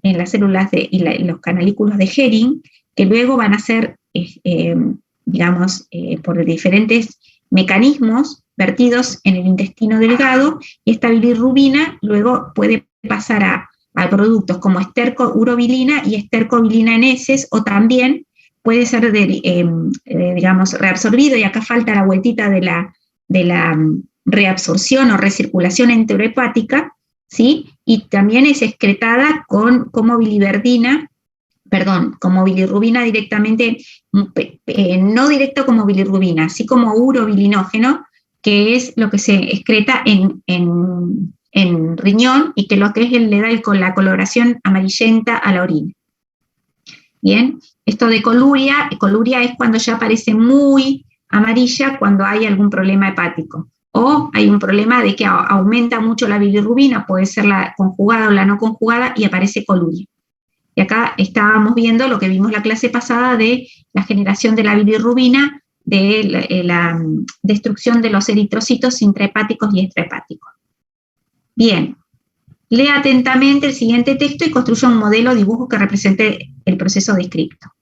en las células los canalículos de Hering, que luego van a ser, digamos, por diferentes mecanismos vertidos en el intestino delgado, y esta bilirrubina luego puede pasar a productos como esterco-urobilina y estercobilina en heces, o también puede ser, digamos, reabsorbido, y acá falta la vueltita de la reabsorción o recirculación enterohepática, ¿sí? Y también es excretada como bilirrubina directamente, no directo como bilirrubina, así como urobilinógeno, que es lo que se excreta en riñón y que lo que es le da la coloración amarillenta a la orina. Bien, esto de coluria es cuando ya aparece muy amarilla cuando hay algún problema hepático. O hay un problema de que aumenta mucho la bilirrubina, puede ser la conjugada o la no conjugada, y aparece coluria. Y acá estábamos viendo lo que vimos la clase pasada de la generación de la bilirrubina, de la destrucción de los eritrocitos intrahepáticos y extrahepáticos. Bien, Lea atentamente el siguiente texto y construya un modelo o dibujo que represente el proceso descrito.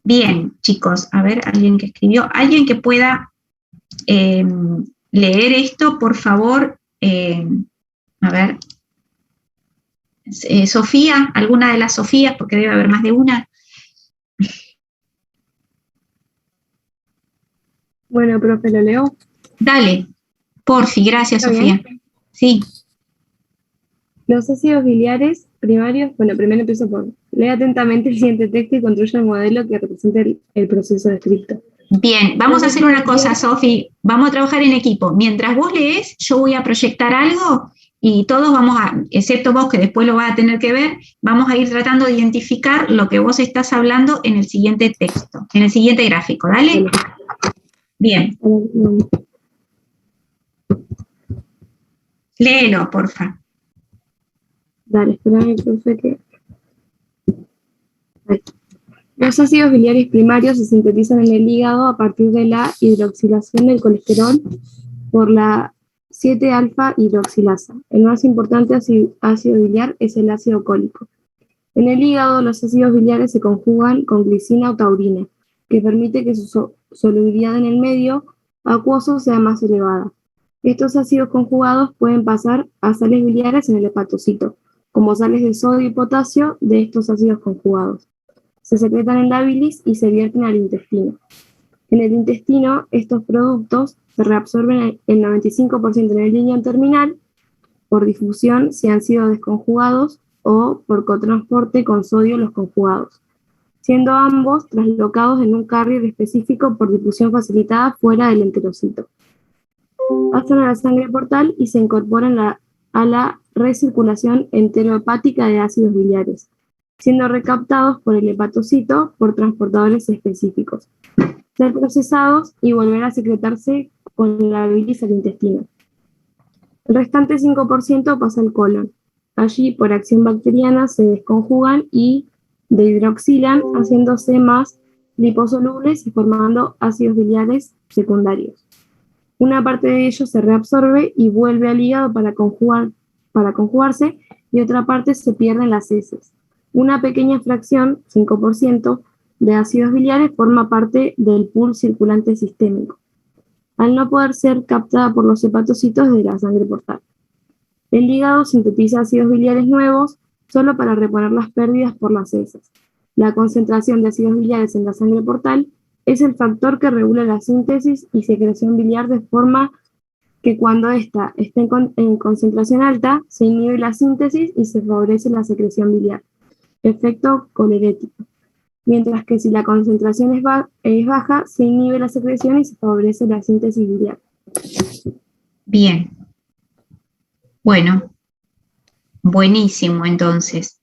Bien, chicos, a ver, alguien que escribió, alguien que pueda leer esto, por favor. A ver, Sofía, alguna de las Sofías, porque debe haber más de una. Bueno, profe, ¿lo leo? Dale, porfi, gracias, ¿Está Sofía. bien? Sí. Los ácidos biliares primarios, bueno, primero empiezo por, lee atentamente el siguiente texto y construye el modelo que represente el proceso descrito. Bien, vamos a hacer una cosa, Sofi, vamos a trabajar en equipo. Mientras vos lees, yo voy a proyectar algo y todos vamos a, excepto vos que después lo vas a tener que ver, vamos a ir tratando de identificar lo que vos estás hablando en el siguiente texto, en el siguiente gráfico, ¿dale? Bien. Léelo, porfa. Dale, espérame, profe, que... Ahí. Los ácidos biliares primarios se sintetizan en el hígado a partir de la hidroxilación del colesterol por la 7-alfa-hidroxilasa. El más importante ácido biliar es el ácido cólico. En el hígado, los ácidos biliares se conjugan con glicina o taurina, que permite que su solubilidad en el medio acuoso sea más elevada. Estos ácidos conjugados pueden pasar a sales biliares en el hepatocito, como sales de sodio y potasio de estos ácidos conjugados. Se secretan en la bilis y se vierten al intestino. En el intestino, estos productos se reabsorben el 95% en el riñón terminal, por difusión si han sido desconjugados o por cotransporte con sodio los conjugados, siendo ambos traslocados en un carrier específico por difusión facilitada fuera del enterocito. Pasan a la sangre portal y se incorporan a la recirculación enterohepática de ácidos biliares, siendo recaptados por el hepatocito por transportadores específicos, ser procesados y volver a secretarse con la bilis al intestino. El restante 5% pasa al colon. Allí, por acción bacteriana, se desconjugan y dehidroxilan, haciéndose más liposolubles y formando ácidos biliares secundarios. Una parte de ellos se reabsorbe y vuelve al hígado para conjugarse, y otra parte se pierde en las heces. Una pequeña fracción, 5%, de ácidos biliares forma parte del pool circulante sistémico, al no poder ser captada por los hepatocitos de la sangre portal. El hígado sintetiza ácidos biliares nuevos solo para reponer las pérdidas por las heces. La concentración de ácidos biliares en la sangre portal es el factor que regula la síntesis y secreción biliar, de forma que cuando ésta está en concentración alta, se inhibe la síntesis y se favorece la secreción biliar, efecto colerético. Mientras que si la concentración es baja, se inhibe la secreción y se favorece la síntesis biliar. Bien. Bueno, buenísimo entonces.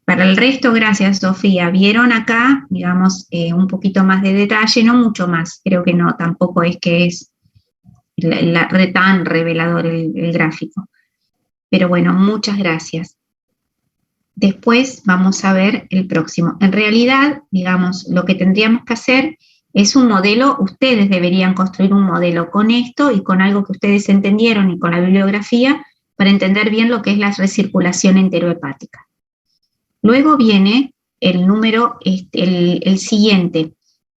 Para el resto, gracias, Sofía. Vieron acá, digamos, un poquito más de detalle, no mucho más, creo que no, tampoco es que es tan revelador el gráfico. Pero bueno, muchas gracias. Después vamos a ver el próximo. En realidad, digamos, lo que tendríamos que hacer es un modelo. Ustedes deberían construir un modelo con esto y con algo que ustedes entendieron y con la bibliografía para entender bien lo que es la recirculación enterohepática. Luego viene el número, el siguiente.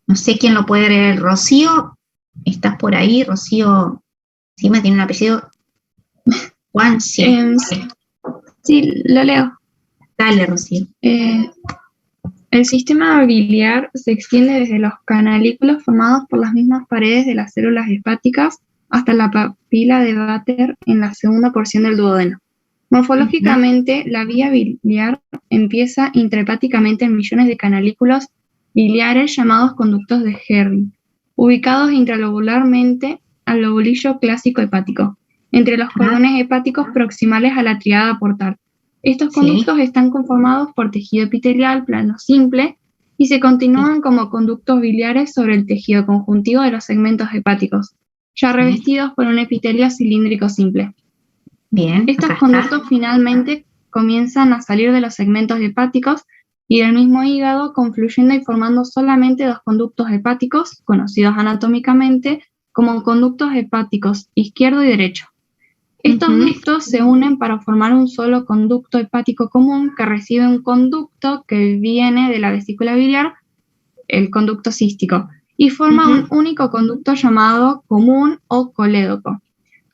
No sé quién lo puede leer. Rocío, ¿estás por ahí? Rocío, encima tiene un apellido. Juan, sí. Sí, lo leo. Dale, Rocío. El sistema biliar se extiende desde los canalículos formados por las mismas paredes de las células hepáticas hasta la papila de Vater en la segunda porción del duodeno. Morfológicamente, la vía biliar empieza intrahepáticamente en millones de canalículos biliares llamados conductos de Henry, ubicados intralobularmente al lobulillo clásico hepático, entre los cordones hepáticos proximales a la tríada portal. Estos conductos están conformados por tejido epitelial plano simple y se continúan como conductos biliares sobre el tejido conjuntivo de los segmentos hepáticos, ya revestidos por un epitelio cilíndrico simple. Bien. Estos conductos finalmente comienzan a salir de los segmentos hepáticos y del mismo hígado, confluyendo y formando solamente dos conductos hepáticos, conocidos anatómicamente como conductos hepáticos izquierdo y derecho. Estos ductos se unen para formar un solo conducto hepático común que recibe un conducto que viene de la vesícula biliar, el conducto cístico, y forma un único conducto llamado común o colédoco.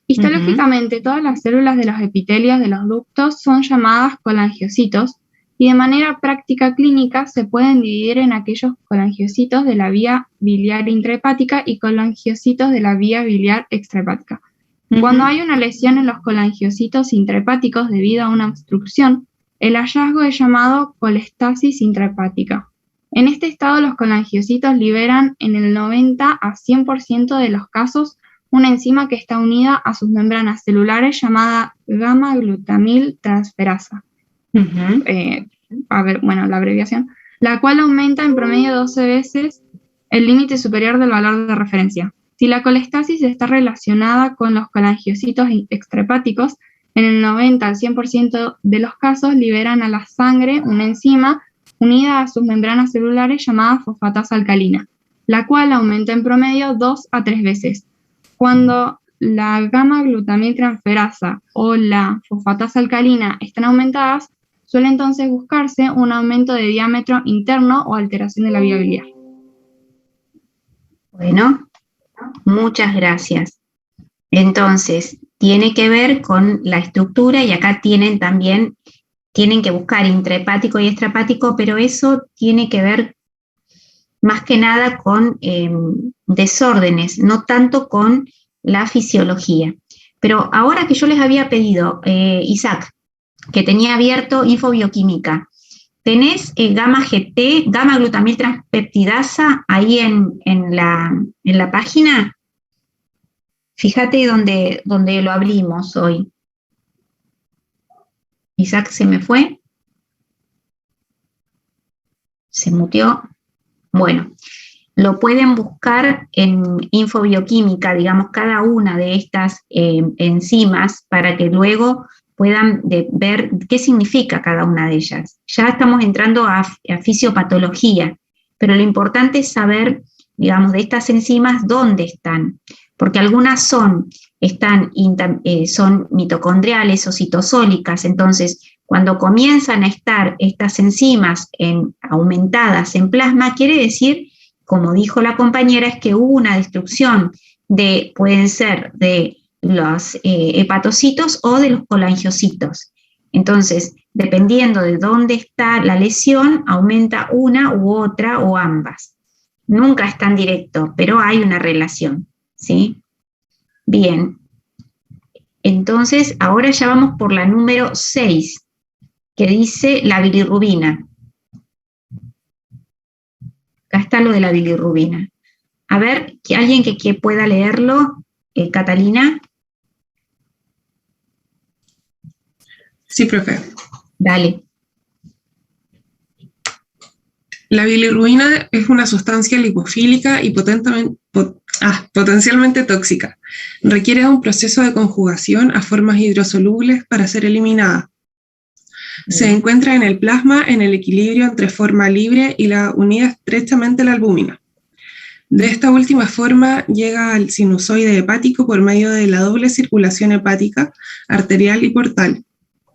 Histológicamente, todas las células de los epitelios de los ductos son llamadas colangiocitos, y de manera práctica clínica se pueden dividir en aquellos colangiocitos de la vía biliar intrahepática y colangiocitos de la vía biliar extrahepática. Cuando hay una lesión en los colangiocitos intrahepáticos debido a una obstrucción, el hallazgo es llamado colestasis intrahepática. En este estado, los colangiocitos liberan en el 90 a 100% de los casos una enzima que está unida a sus membranas celulares llamada gamma-glutamil transferasa. La abreviación, la cual aumenta en promedio 12 veces el límite superior del valor de referencia. Si la colestasis está relacionada con los colangiocitos extrahepáticos, en el 90 al 100% de los casos liberan a la sangre una enzima unida a sus membranas celulares llamada fosfatasa alcalina, la cual aumenta en promedio 2 a 3 veces. Cuando la gamma-glutamil transferasa o la fosfatasa alcalina están aumentadas, suele entonces buscarse un aumento de diámetro interno o alteración de la vía biliar. Bueno, muchas gracias. Entonces, tiene que ver con la estructura y acá tienen que buscar intrahepático y extrahepático, pero eso tiene que ver más que nada con desórdenes, no tanto con la fisiología. Pero ahora que yo les había pedido, Isaac, que tenía abierto infobioquímica, ¿tenés gamma-GT, gamma-glutamil transpeptidasa ahí en la página? Fíjate donde lo abrimos hoy. Isaac se me fue. Se muteó. Bueno, lo pueden buscar en infobioquímica, digamos, cada una de estas enzimas para que luego puedan ver qué significa cada una de ellas. Ya estamos entrando a fisiopatología, pero lo importante es saber, digamos, de estas enzimas dónde están, porque algunas son mitocondriales o citosólicas, entonces cuando comienzan a estar estas enzimas aumentadas en plasma, quiere decir, como dijo la compañera, es que hubo una destrucción pueden ser de los hepatocitos o de los colangiocitos. Entonces, dependiendo de dónde está la lesión, aumenta una u otra o ambas. Nunca es tan directo, pero hay una relación, ¿sí? Bien. Entonces, ahora ya vamos por la número 6, que dice la bilirrubina. Acá está lo de la bilirrubina. A ver, alguien que pueda leerlo, Catalina. Sí, profe. Dale. La bilirrubina es una sustancia lipofílica y potencialmente tóxica. Requiere un proceso de conjugación a formas hidrosolubles para ser eliminada. Se encuentra en el plasma en el equilibrio entre forma libre y la unida estrechamente a la albúmina. De esta última forma llega al sinusoide hepático por medio de la doble circulación hepática, arterial y portal.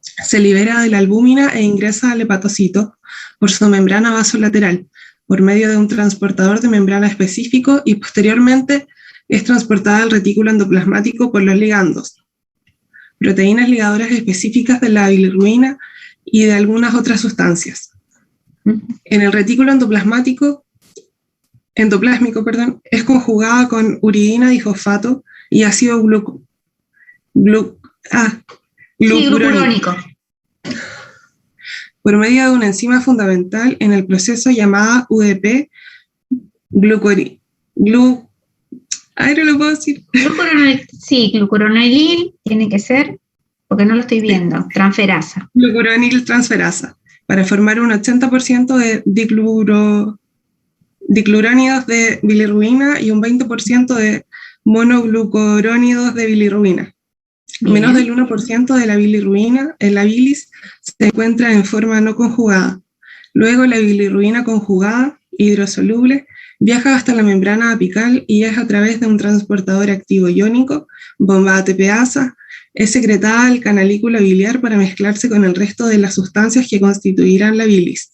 Se libera de la albúmina e ingresa al hepatocito por su membrana vasolateral, por medio de un transportador de membrana específico y posteriormente es transportada al retículo endoplasmático por los ligandos, proteínas ligadoras específicas de la bilirrubina y de algunas otras sustancias. En el retículo endoplásmico, es conjugada con uridina difosfato y ácido glucurónico, por medio de una enzima fundamental en el proceso llamada UDP glucuronil tiene que ser, porque no lo estoy viendo, transferasa. Glucuronil transferasa, para formar un 80% de diclurónidos de bilirrubina y un 20% de monoglucurónidos de bilirrubina. Bien. Menos del 1% de la bilirrubina en la bilis se encuentra en forma no conjugada. Luego la bilirrubina conjugada, hidrosoluble, viaja hasta la membrana apical y es a través de un transportador activo iónico, bomba ATPasa, Es secretada al canalículo biliar para mezclarse con el resto de las sustancias que constituirán la bilis.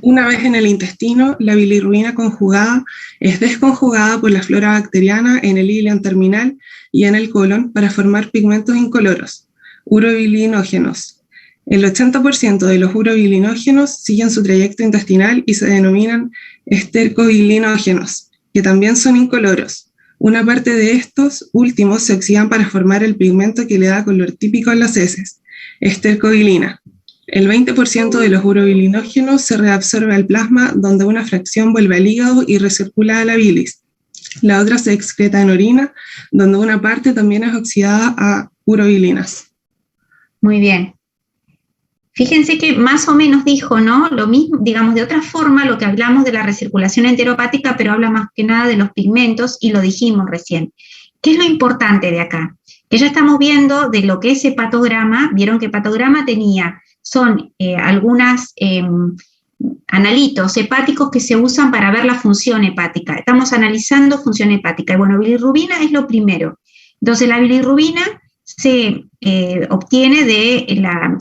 Una vez en el intestino, la bilirrubina conjugada es desconjugada por la flora bacteriana en el ileón terminal y en el colon para formar pigmentos incoloros, urobilinógenos. El 80% de los urobilinógenos siguen su trayecto intestinal y se denominan estercobilinógenos, que también son incoloros. Una parte de estos últimos se oxidan para formar el pigmento que le da color típico a las heces, estercobilina. El 20% de los urobilinógenos se reabsorbe al plasma, donde una fracción vuelve al hígado y recircula a la bilis. La otra se excreta en orina, donde una parte también es oxidada a urobilinas. Muy bien. Fíjense que más o menos dijo, ¿no? Lo mismo, digamos, de otra forma, lo que hablamos de la recirculación enteropática, pero habla más que nada de los pigmentos, y lo dijimos recién. ¿Qué es lo importante de acá? Que ya estamos viendo de lo que es hepatograma. Vieron que hepatograma son algunos analitos hepáticos que se usan para ver la función hepática. Estamos analizando función hepática. Y bueno, bilirrubina es lo primero. Entonces, la bilirrubina se obtiene de la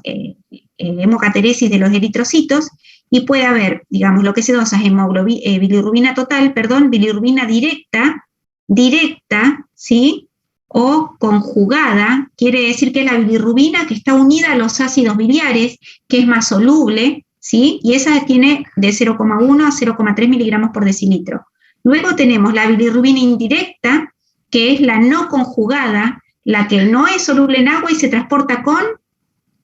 hemocateresis de los eritrocitos, y puede haber, digamos, lo que se dosa es bilirrubina total, bilirrubina directa, ¿sí?, o conjugada. Quiere decir que es la bilirrubina que está unida a los ácidos biliares, que es más soluble, ¿sí? Y esa tiene de 0,1 a 0,3 miligramos por decilitro. Luego tenemos la bilirrubina indirecta, que es la no conjugada, la que no es soluble en agua y se transporta con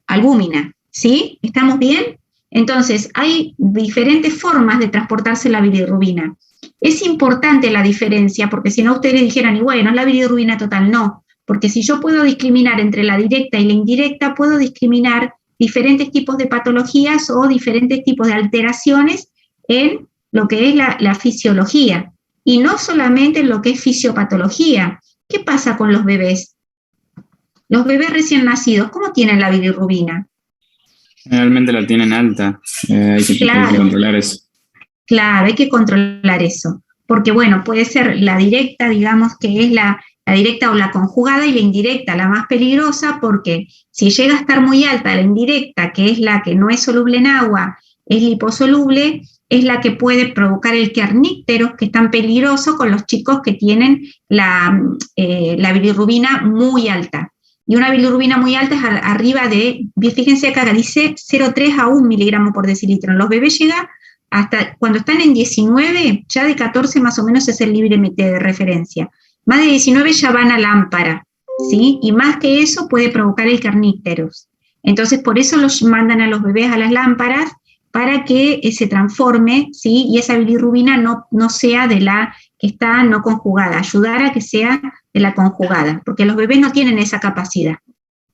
albúmina, ¿sí? ¿Estamos bien? Entonces, hay diferentes formas de transportarse la bilirrubina. Es importante la diferencia, porque si no ustedes dijeran, y bueno, es la bilirrubina total. No, porque si yo puedo discriminar entre la directa y la indirecta, puedo discriminar diferentes tipos de patologías o diferentes tipos de alteraciones en lo que es la fisiología, y no solamente en lo que es fisiopatología. ¿Qué pasa con los bebés? Los bebés recién nacidos, ¿cómo tienen la bilirrubina? Generalmente la tienen alta, hay que controlar eso. Claro, hay que controlar eso, porque bueno, puede ser la directa, digamos que es la directa o la conjugada, y la indirecta la más peligrosa, porque si llega a estar muy alta la indirecta, que es la que no es soluble en agua, es liposoluble, es la que puede provocar el kernícteros, que es tan peligroso con los chicos que tienen la bilirrubina muy alta. Y una bilirrubina muy alta es arriba de, fíjense acá dice 0,3 a 1 miligramo por decilitro. En los bebés llega hasta, cuando están en 19, ya de 14 más o menos es el límite de referencia. Más de 19 ya van a lámpara, ¿sí? Y más que eso puede provocar el kernícteros. Entonces, por eso los mandan a los bebés a las lámparas, para que se transforme, ¿sí? Y esa bilirrubina no sea de la que está no conjugada, ayudar a que sea de la conjugada, porque los bebés no tienen esa capacidad.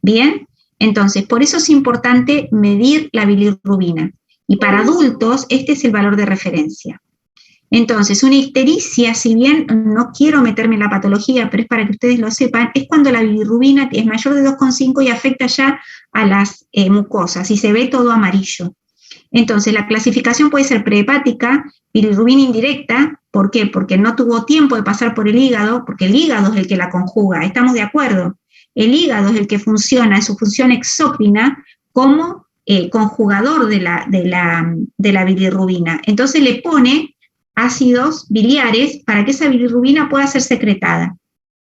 ¿Bien? Entonces, por eso es importante medir la bilirrubina. Y para adultos, este es el valor de referencia. Entonces, una ictericia, si bien no quiero meterme en la patología, pero es para que ustedes lo sepan, es cuando la bilirrubina es mayor de 2,5 y afecta ya a las mucosas, y se ve todo amarillo. Entonces, la clasificación puede ser prehepática, bilirrubina indirecta. ¿Por qué? Porque no tuvo tiempo de pasar por el hígado, porque el hígado es el que la conjuga, ¿estamos de acuerdo? El hígado es el que funciona en su función exócrina como conjugador de la bilirrubina. Entonces le pone ácidos biliares para que esa bilirrubina pueda ser secretada,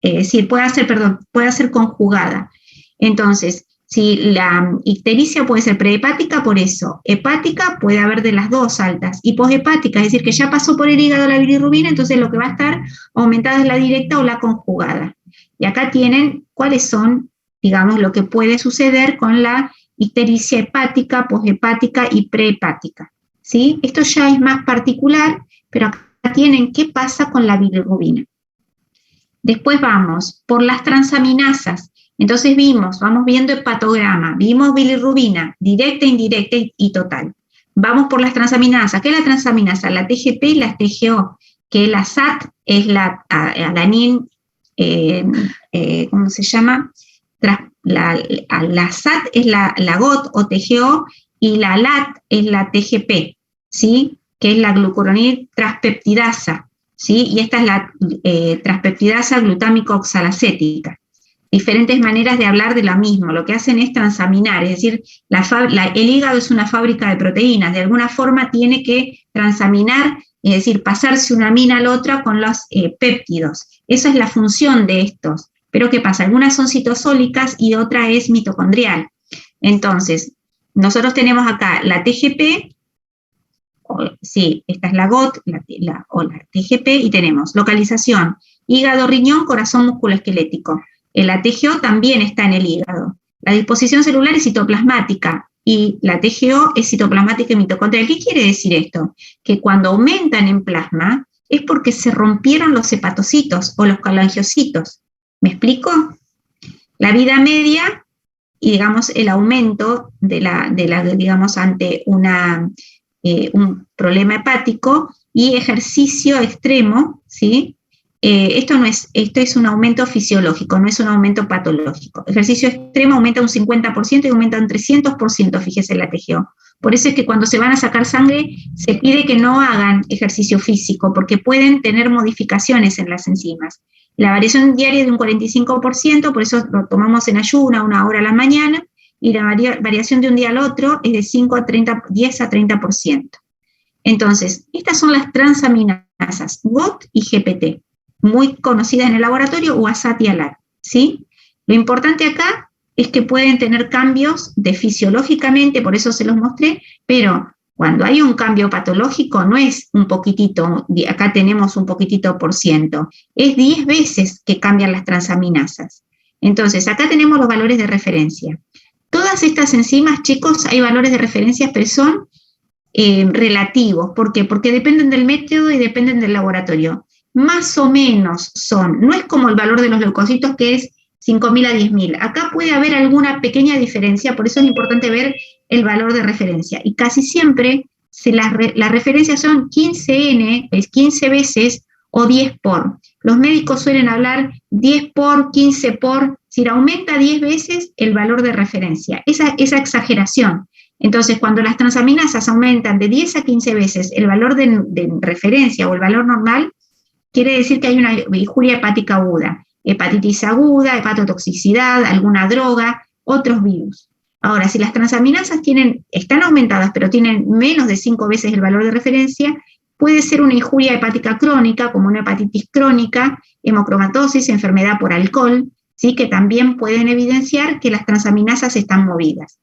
es decir, pueda ser conjugada. Entonces, si la ictericia puede ser prehepática, por eso, hepática puede haber de las dos altas, y poshepática, es decir, que ya pasó por el hígado la bilirrubina, entonces lo que va a estar aumentada es la directa o la conjugada. Y acá tienen cuáles son, digamos, lo que puede suceder con la ictericia hepática, poshepática y prehepática, ¿sí? Esto ya es más particular, pero acá tienen qué pasa con la bilirrubina. Después vamos por las transaminasas. Entonces vamos viendo hepatograma, vimos bilirrubina, directa, indirecta y total. Vamos por las transaminasas. ¿Qué es la transaminasa? La TGP y la TGO, que la SAT es la alanin, ¿cómo se llama? La SAT es la GOT o TGO, y la LAT es la TGP, ¿sí? Que es la glucuronil transpeptidasa, ¿sí? Y esta es la transpeptidasa glutámico oxalacética. diferentes maneras de hablar de lo mismo. Lo que hacen es transaminar, es decir, el hígado es una fábrica de proteínas, de alguna forma tiene que transaminar, es decir, pasarse una amina a la otra con los péptidos. Esa es la función de estos. Pero ¿qué pasa? Algunas son citosólicas y otra es mitocondrial. Entonces, nosotros tenemos acá la TGP, sí, esta es la GOT, o la TGP, y tenemos localización, hígado, riñón, corazón, músculo esquelético. La TGO también está en el hígado. La disposición celular es citoplasmática y la TGO es citoplasmática y mitocondrial. ¿Qué quiere decir esto? Que cuando aumentan en plasma es porque se rompieron los hepatocitos o los colangiocitos. ¿Me explico? La vida media y, digamos, el aumento digamos, ante un problema hepático y ejercicio extremo, ¿sí? Esto es un aumento fisiológico, no es un aumento patológico. Ejercicio extremo aumenta un 50% y aumenta un 300%, fíjese la TGO. Por eso es que cuando se van a sacar sangre, se pide que no hagan ejercicio físico, porque pueden tener modificaciones en las enzimas. La variación diaria es de un 45%, por eso lo tomamos en ayuna, 1 hora a la mañana, y la variación de un día al otro es de 10 a 30%. Entonces, estas son las transaminasas, GOT y GPT, muy conocidas en el laboratorio, UASAT y ALAT, ¿sí? Lo importante acá es que pueden tener cambios fisiológicamente, por eso se los mostré, pero cuando hay un cambio patológico no es un poquitito, acá tenemos un poquitito por ciento, es 10 veces que cambian las transaminasas. Entonces, acá tenemos los valores de referencia. Todas estas enzimas, chicos, hay valores de referencia, pero son relativos. ¿Por qué? Porque dependen del método y dependen del laboratorio. Más o menos son, no es como el valor de los leucocitos que es 5.000 a 10.000. Acá puede haber alguna pequeña diferencia, por eso es importante ver el valor de referencia. Y casi siempre las referencias son 15N, es 15 veces o 10 por. Los médicos suelen hablar 10 por, 15 por, si aumenta 10 veces el valor de referencia. Esa exageración. Entonces, cuando las transaminasas aumentan de 10 a 15 veces el valor de referencia o el valor normal, quiere decir que hay una injuria hepática aguda, hepatitis aguda, hepatotoxicidad, alguna droga, otros virus. Ahora, si las transaminasas están aumentadas, pero tienen menos de 5 veces el valor de referencia, puede ser una injuria hepática crónica, como una hepatitis crónica, hemocromatosis, enfermedad por alcohol, ¿sí? Que también pueden evidenciar que las transaminasas están movidas.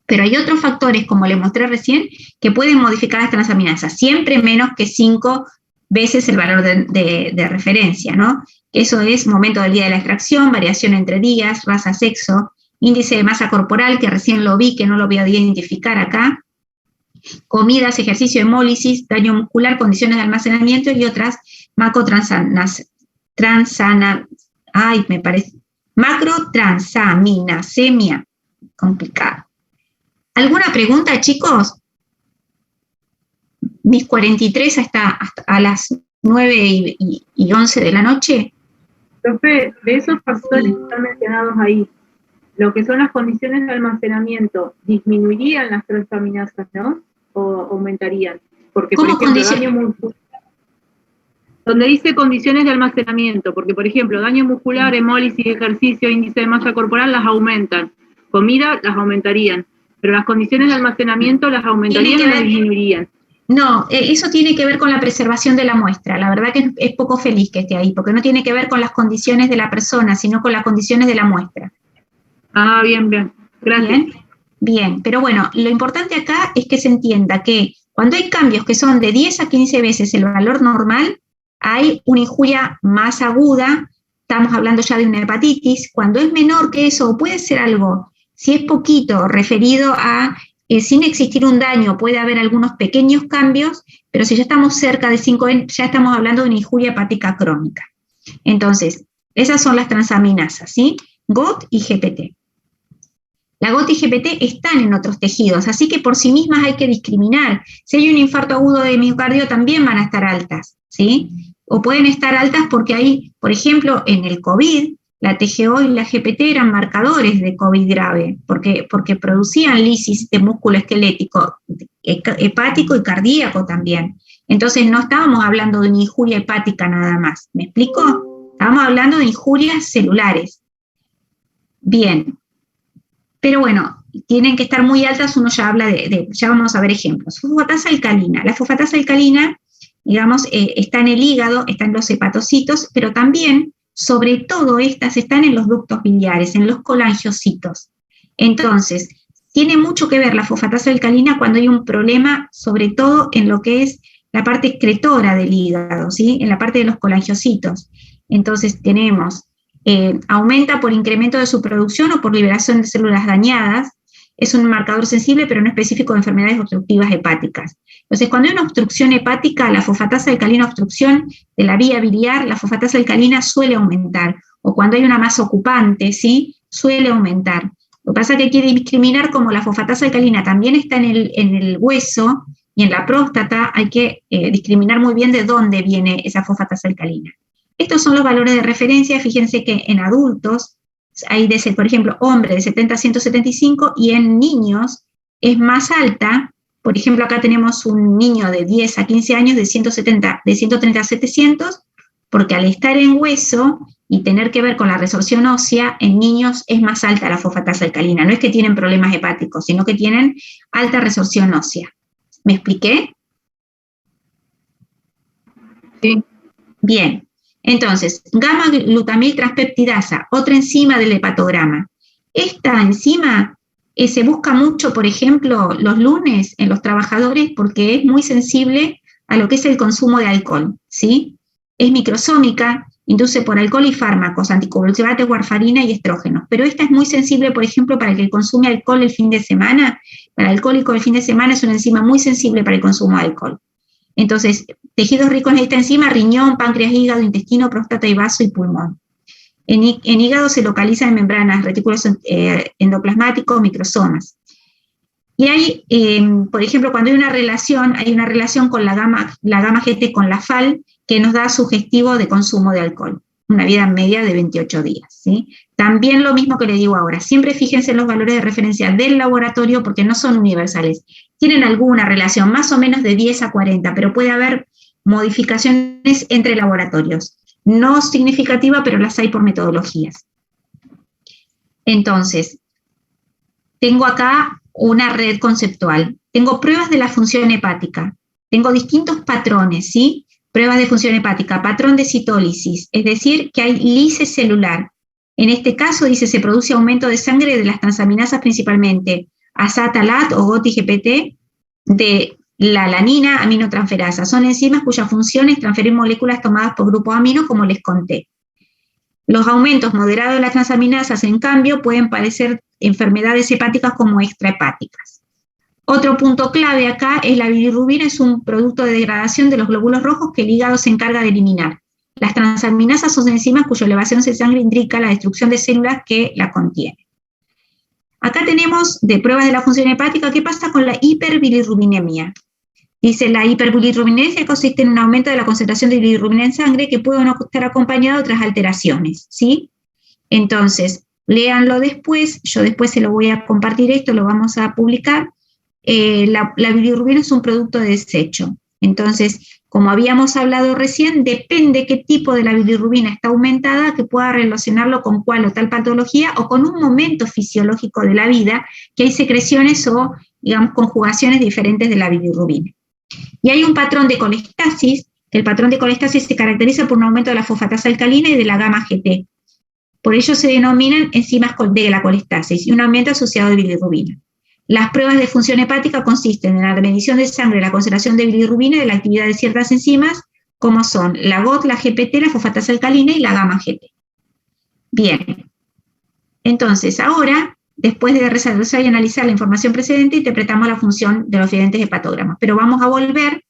Pero hay otros factores, como les mostré recién, que pueden modificar las transaminasas, siempre menos que 5 veces el valor de referencia, ¿no? Eso es momento del día de la extracción, variación entre días, raza, sexo, índice de masa corporal, que recién lo vi, que no lo voy a identificar acá, comidas, ejercicio, hemólisis, daño muscular, condiciones de almacenamiento y otras macrotransaminasemia, complicado. ¿Alguna pregunta, chicos? Mis 43 hasta a las 9 y 11 de la noche. Profe, de esos factores que están mencionados ahí, lo que son las condiciones de almacenamiento, ¿disminuirían las transaminasas, no? ¿O aumentarían? Porque, por ejemplo, daño muscular, donde dice condiciones de almacenamiento, porque, por ejemplo, daño muscular, hemólisis, ejercicio, índice de masa corporal, las aumentan. Comida, las aumentarían. Pero las condiciones de almacenamiento, ¿las aumentarían o las disminuirían? No, eso tiene que ver con la preservación de la muestra. La verdad que es poco feliz que esté ahí, porque no tiene que ver con las condiciones de la persona, sino con las condiciones de la muestra. Ah, bien, bien. Gracias. Bien, pero bueno, lo importante acá es que se entienda que cuando hay cambios que son de 10 a 15 veces el valor normal, hay una injuria más aguda, estamos hablando ya de una hepatitis. Cuando es menor que eso, o puede ser algo, si es poquito, referido a sin existir un daño, puede haber algunos pequeños cambios, pero si ya estamos cerca de 5N, ya estamos hablando de una injuria hepática crónica. Entonces, esas son las transaminasas, ¿sí? GOT y GPT. La GOT y GPT están en otros tejidos, así que por sí mismas hay que discriminar. Si hay un infarto agudo de miocardio, también van a estar altas, ¿sí? O pueden estar altas porque hay, por ejemplo, en el COVID, la TGO y la GPT eran marcadores de COVID grave, porque producían lisis de músculo esquelético, hepático y cardíaco también. Entonces no estábamos hablando de una injuria hepática nada más, ¿me explico? Estábamos hablando de injurias celulares. Bien. Pero bueno, tienen que estar muy altas, uno ya habla ya vamos a ver ejemplos. Fosfatasa alcalina. La fosfatasa alcalina, digamos, está en el hígado, está en los hepatocitos, pero también, sobre todo, estas están en los ductos biliares, en los colangiocitos. Entonces, tiene mucho que ver la fosfatasa alcalina cuando hay un problema, sobre todo en lo que es la parte excretora del hígado, ¿sí? En la parte de los colangiocitos. Entonces, tenemos, aumenta por incremento de su producción o por liberación de células dañadas. Es un marcador sensible, pero no específico de enfermedades obstructivas hepáticas. Entonces, cuando hay una obstrucción hepática, la fosfatasa alcalina, obstrucción de la vía biliar, la fosfatasa alcalina suele aumentar. O cuando hay una masa ocupante, ¿sí? Suele aumentar. Lo que pasa es que hay que discriminar como la fosfatasa alcalina también está en el hueso y en la próstata, hay que discriminar muy bien de dónde viene esa fosfatasa alcalina. Estos son los valores de referencia. Fíjense que en adultos hay, por ejemplo, hombres de 70 a 175 y en niños es más alta. Por ejemplo, acá tenemos un niño de 10 a 15 años de 130 a 700, porque al estar en hueso y tener que ver con la resorción ósea, en niños es más alta la fosfatasa alcalina. No es que tienen problemas hepáticos, sino que tienen alta resorción ósea. ¿Me expliqué? Sí. Bien. Entonces, gamma-glutamil transpeptidasa, otra enzima del hepatograma. Esta enzima se busca mucho, por ejemplo, los lunes en los trabajadores porque es muy sensible a lo que es el consumo de alcohol, ¿sí? Es microsómica, induce por alcohol y fármacos, anticonvulsivantes, warfarina y estrógenos. Pero esta es muy sensible, por ejemplo, para el que consume alcohol el fin de semana. Para el alcohólico el fin de semana es una enzima muy sensible para el consumo de alcohol. Entonces, tejidos ricos en esta enzima: riñón, páncreas, hígado, intestino, próstata y vaso y pulmón. En hígado se localiza en membranas, retículos endoplasmáticos, microsomas. Y hay, por ejemplo, cuando hay una relación con la gamma GT con la FAL, que nos da sugestivo de consumo de alcohol, una vida media de 28 días, ¿sí? También lo mismo que le digo ahora, siempre fíjense en los valores de referencia del laboratorio porque no son universales. Tienen alguna relación, más o menos de 10 a 40, pero puede haber modificaciones entre laboratorios. No significativa, pero las hay por metodologías. Entonces, tengo acá una red conceptual. Tengo pruebas de la función hepática. Tengo distintos patrones, ¿sí? Pruebas de función hepática, patrón de citólisis, es decir, que hay lisis celular. En este caso, dice, se produce aumento de sangre de las transaminasas principalmente ASA-TALAT o GOT-IGPT, de la alanina aminotransferasa. Son enzimas cuya función es transferir moléculas tomadas por grupos amino, como les conté. Los aumentos moderados de las transaminasas, en cambio, pueden padecer enfermedades hepáticas como extrahepáticas. Otro punto clave acá es la bilirrubina, es un producto de degradación de los glóbulos rojos que el hígado se encarga de eliminar. Las transaminasas son enzimas cuya elevación de sangre indica la destrucción de células que la contienen. Acá tenemos de pruebas de la función hepática, ¿qué pasa con la hiperbilirrubinemia? Dice, la hiperbilirrubinemia consiste en un aumento de la concentración de bilirrubina en sangre que puede no estar acompañado de otras alteraciones, ¿sí? Entonces, léanlo después, yo después se lo voy a compartir esto, lo vamos a publicar. La bilirrubina es un producto de desecho. Entonces, como habíamos hablado recién, depende qué tipo de la bilirrubina está aumentada, que pueda relacionarlo con cuál o tal patología o con un momento fisiológico de la vida, que hay secreciones o, digamos, conjugaciones diferentes de la bilirrubina. Y hay un patrón de colestasis, que el patrón de colestasis se caracteriza por un aumento de la fosfatasa alcalina y de la gamma GT. Por ello se denominan enzimas de la colestasis y un aumento asociado de bilirrubina. Las pruebas de función hepática consisten en la medición de sangre, la concentración de bilirrubina y de la actividad de ciertas enzimas, como son la GOT, la GPT, la fosfatasa alcalina y la gamma GT. Bien, entonces ahora, después de resolver y analizar la información precedente, interpretamos la función de los diferentes hepatogramas. Pero vamos a volver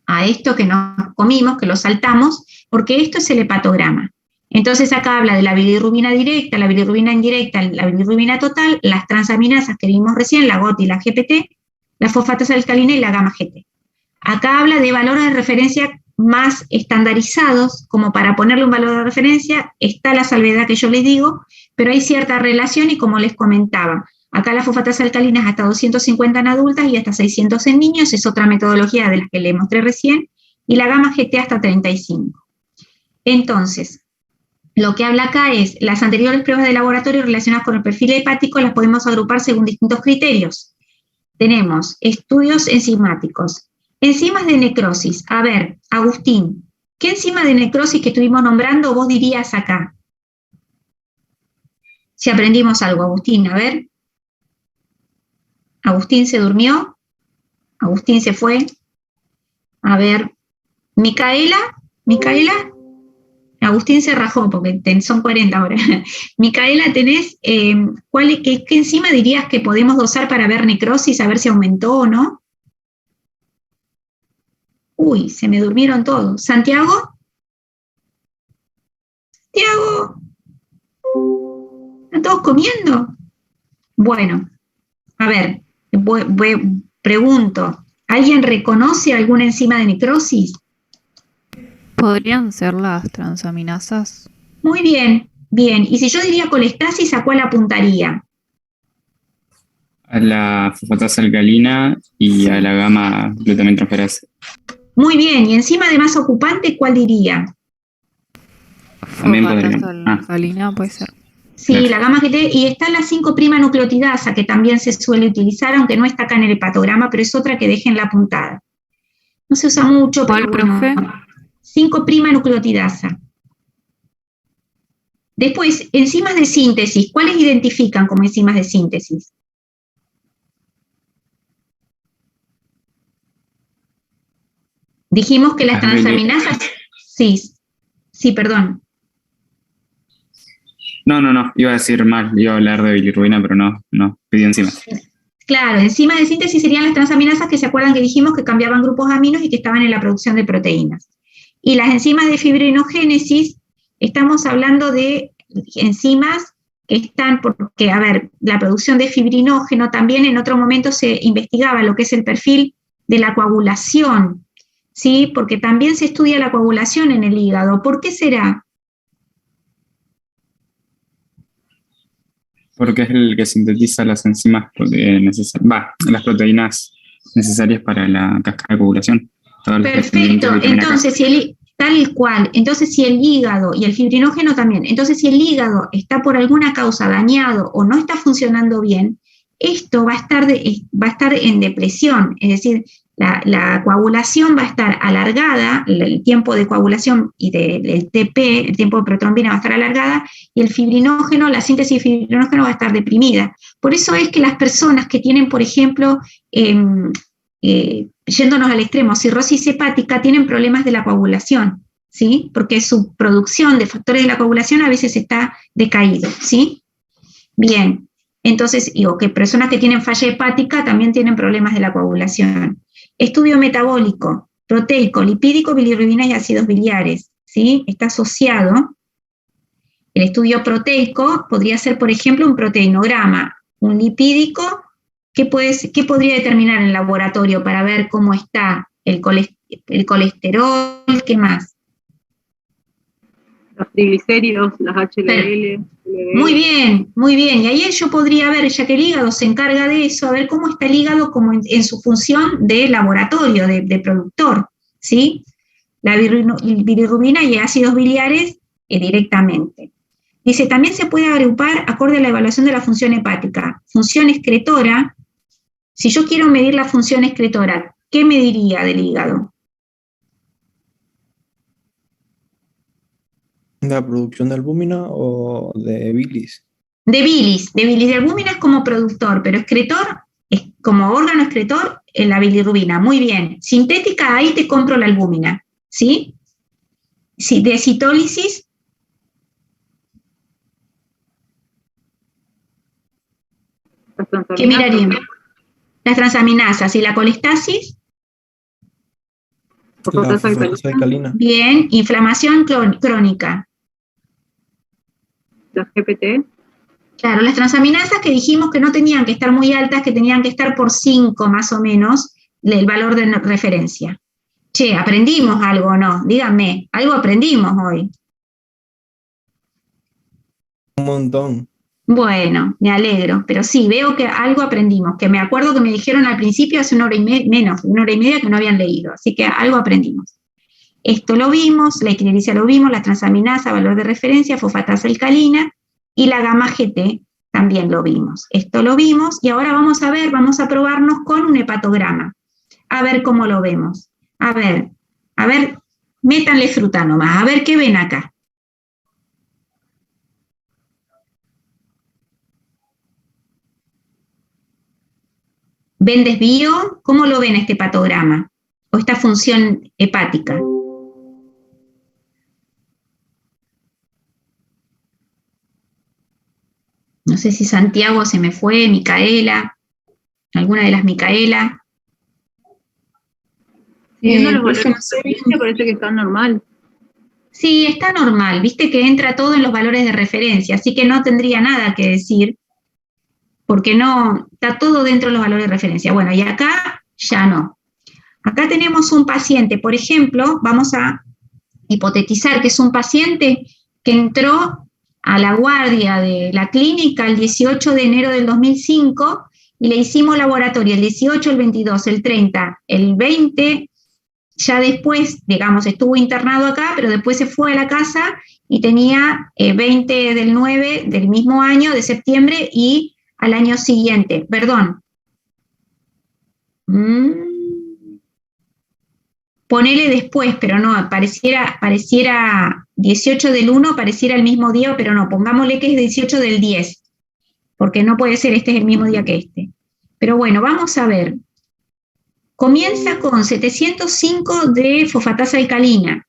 a esto que nos comimos, que lo saltamos, porque esto es el hepatograma. Entonces acá habla de la bilirrubina directa, la bilirrubina indirecta, la bilirrubina total, las transaminasas que vimos recién, la GOT y la GPT, la fosfatasa alcalina y la gamma GT. Acá habla de valores de referencia más estandarizados, como para ponerle un valor de referencia, está la salvedad que yo les digo, pero hay cierta relación y como les comentaba, acá la fosfatasa alcalina es hasta 250 en adultas y hasta 600 en niños, es otra metodología de las que les mostré recién, y la gamma GT hasta 35. Entonces, lo que habla acá es, las anteriores pruebas de laboratorio relacionadas con el perfil hepático las podemos agrupar según distintos criterios. Tenemos estudios enzimáticos, enzimas de necrosis. A ver, Agustín, ¿qué enzima de necrosis que estuvimos nombrando vos dirías acá? Si aprendimos algo, Agustín, a ver. Agustín se durmió, Agustín se fue. A ver, Micaela, Agustín se rajó porque son 40 ahora. Micaela, ¿tenés qué enzima dirías que podemos dosar para ver necrosis, a ver si aumentó o no? Uy, se me durmieron todos. ¿Santiago? ¿Santiago? ¿Están todos comiendo? Bueno, a ver, pregunto, ¿alguien reconoce alguna enzima de necrosis? ¿Podrían ser las transaminasas? Muy bien, bien. Y si yo diría colestasis, ¿a cuál apuntaría? A la fosfatasa alcalina y a la gamma glutaminosferasa. Muy bien. ¿Y enzima de masa ocupante, cuál diría? También podría. Alcalina puede ser. Sí, Claro. la gamma GT, y está la 5' nucleotidasa, que también se suele utilizar, aunque no está acá en el hepatograma, pero es otra que dejen la apuntada. No se usa mucho, pero ¿Cuál, bueno. profe? 5' nucleotidasa. Después, enzimas de síntesis. ¿Cuáles identifican como enzimas de síntesis? Dijimos que las transaminasas... Sí, perdón. No, iba a decir mal, iba a hablar de bilirrubina, pero no, pedí enzimas. Claro, enzimas de síntesis serían las transaminasas que se acuerdan que dijimos que cambiaban grupos de aminos y que estaban en la producción de proteínas. Y las enzimas de fibrinogénesis, estamos hablando de enzimas que están, porque, a ver, la producción de fibrinógeno también en otro momento se investigaba lo que es el perfil de la coagulación, ¿sí? Porque también se estudia la coagulación en el hígado. ¿Por qué será? Porque es el que sintetiza las enzimas las proteínas necesarias para la cascada de coagulación. Perfecto, entonces tal cual, entonces si el hígado y el fibrinógeno también, entonces si el hígado está por alguna causa dañado o no está funcionando bien, esto va a estar en depresión, es decir, la coagulación va a estar alargada, el tiempo de coagulación y del TP, el tiempo de protrombina va a estar alargada, y el fibrinógeno, la síntesis de fibrinógeno va a estar deprimida. Por eso es que las personas que tienen, por ejemplo, yéndonos al extremo, cirrosis hepática, tienen problemas de la coagulación, ¿sí? Porque su producción de factores de la coagulación a veces está decaído, ¿sí? Bien, entonces, digo que personas que tienen falla hepática también tienen problemas de la coagulación. Estudio metabólico, proteico, lipídico, bilirrubina y ácidos biliares, ¿sí? Está asociado. El estudio proteico podría ser, por ejemplo, un proteinograma, un lipídico. ¿Qué podría determinar en el laboratorio para ver cómo está el colesterol? ¿Qué más? Los triglicéridos, las HDL. Muy bien. Y ahí yo podría ver, ya que el hígado se encarga de eso, a ver cómo está el hígado como en su función de laboratorio, de productor, ¿sí? La bilirrubina y ácidos biliares directamente. Dice, también se puede agrupar acorde a la evaluación de la función hepática. Función excretora. Si yo quiero medir la función excretora, ¿qué mediría del hígado? ¿La producción de albúmina o de bilis? De bilis. De albúmina es como productor, pero excretor, es como órgano excretor, la bilirrubina. Muy bien. Sintética, ahí te compro la albúmina, ¿sí? Sí, de citólisis. ¿Qué miraríamos? Las transaminasas y la colestasis. La fosfatasa alcalina. Bien, inflamación crónica. Los GPT. Claro, las transaminasas que dijimos que no tenían que estar muy altas, que tenían que estar por 5 más o menos, el valor de referencia. Che, ¿aprendimos algo o no? Díganme, algo aprendimos hoy. Un montón. Bueno, me alegro, pero sí, veo que algo aprendimos, que me acuerdo que me dijeron al principio hace una hora y media que no habían leído, así que algo aprendimos. Esto lo vimos, la equilibria lo vimos, la transaminasa, valor de referencia, fosfatasa alcalina, y la gamma GT también lo vimos. Esto lo vimos, y ahora vamos a probarnos con un hepatograma. A ver cómo lo vemos. A ver, métanle fruta nomás, a ver qué ven acá. ¿Ven desvío? ¿Cómo lo ven este hepatograma? O esta función hepática. No sé si Santiago se me fue, Micaela, alguna de las Micaela. Viendo los valores de referencia parece que está normal. Sí, está normal, viste que entra todo en los valores de referencia, así que no tendría nada que decir, porque no, está todo dentro de los valores de referencia. Bueno, y acá ya no. Acá tenemos un paciente, por ejemplo, vamos a hipotetizar que es un paciente que entró a la guardia de la clínica el 18 de enero del 2005 y le hicimos laboratorio el 18, el 22, el 30, el 20, ya después, digamos, estuvo internado acá, pero después se fue a la casa y tenía 20 del 9 del mismo año, de septiembre, y al año siguiente, perdón. Ponele después, pero no, pareciera 18 del 1, pareciera el mismo día, pero no, pongámosle que es 18 del 10, porque no puede ser este es el mismo día que este. Pero bueno, vamos a ver. Comienza con 705 de fosfatasa alcalina.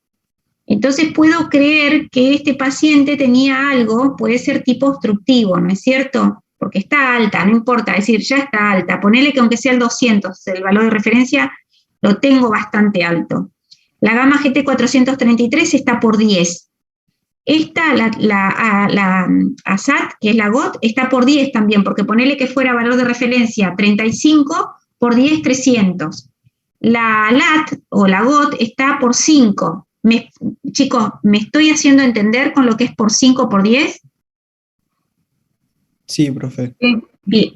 Entonces puedo creer que este paciente tenía algo, puede ser tipo obstructivo, ¿no es cierto? Porque está alta, no importa, es decir, ya está alta. Ponele que aunque sea el 200, el valor de referencia, lo tengo bastante alto. La gamma GT 433 está por 10. Esta, la ASAT, que es la GOT, está por 10 también, porque ponele que fuera valor de referencia 35, por 10, 300. La LAT o la GOT está por 5. Chicos, ¿me estoy haciendo entender con lo que es por 5 por 10? Sí, profe.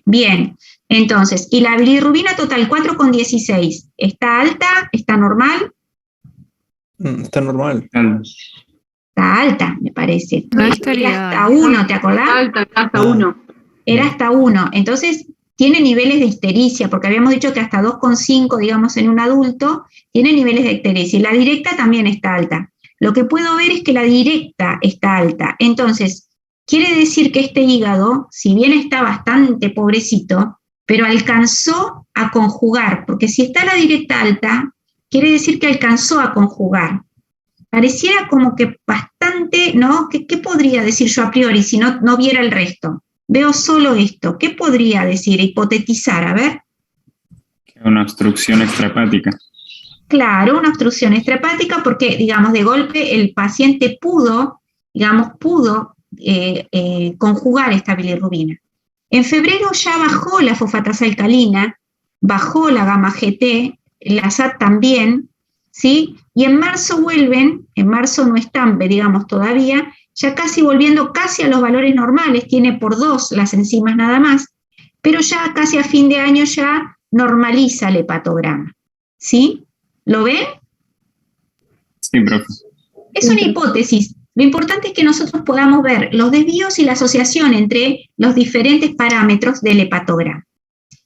Bien. Entonces, y la bilirrubina total 4,16. ¿Está alta? ¿Está normal? Está normal. Está alta, me parece. No Era estaría hasta 1, ¿te acordás? Alta, hasta 1. Era hasta 1. Entonces, tiene niveles de ictericia, porque habíamos dicho que hasta 2,5, digamos, en un adulto, tiene niveles de ictericia. Y la directa también está alta. Lo que puedo ver es que la directa está alta. Entonces, quiere decir que este hígado, si bien está bastante pobrecito, pero alcanzó a conjugar, porque si está la directa alta, quiere decir que alcanzó a conjugar. Pareciera como que bastante, ¿no? ¿Qué podría decir yo a priori si no viera el resto? Veo solo esto. ¿Qué podría decir? Hipotetizar, a ver. Una obstrucción extrahepática. Claro, una obstrucción extrahepática porque, digamos, de golpe el paciente pudo conjugar esta bilirrubina. En febrero ya bajó la fosfatasa alcalina, bajó la gamma GT, la SAT también, ¿sí? Y en marzo vuelven, en marzo no están, digamos, todavía, ya casi volviendo casi a los valores normales, tiene por 2 las enzimas nada más, pero ya casi a fin de año ya normaliza el hepatograma, ¿sí? ¿Lo ven? Sí, profe. Es una hipótesis. Lo importante es que nosotros podamos ver los desvíos y la asociación entre los diferentes parámetros del hepatograma.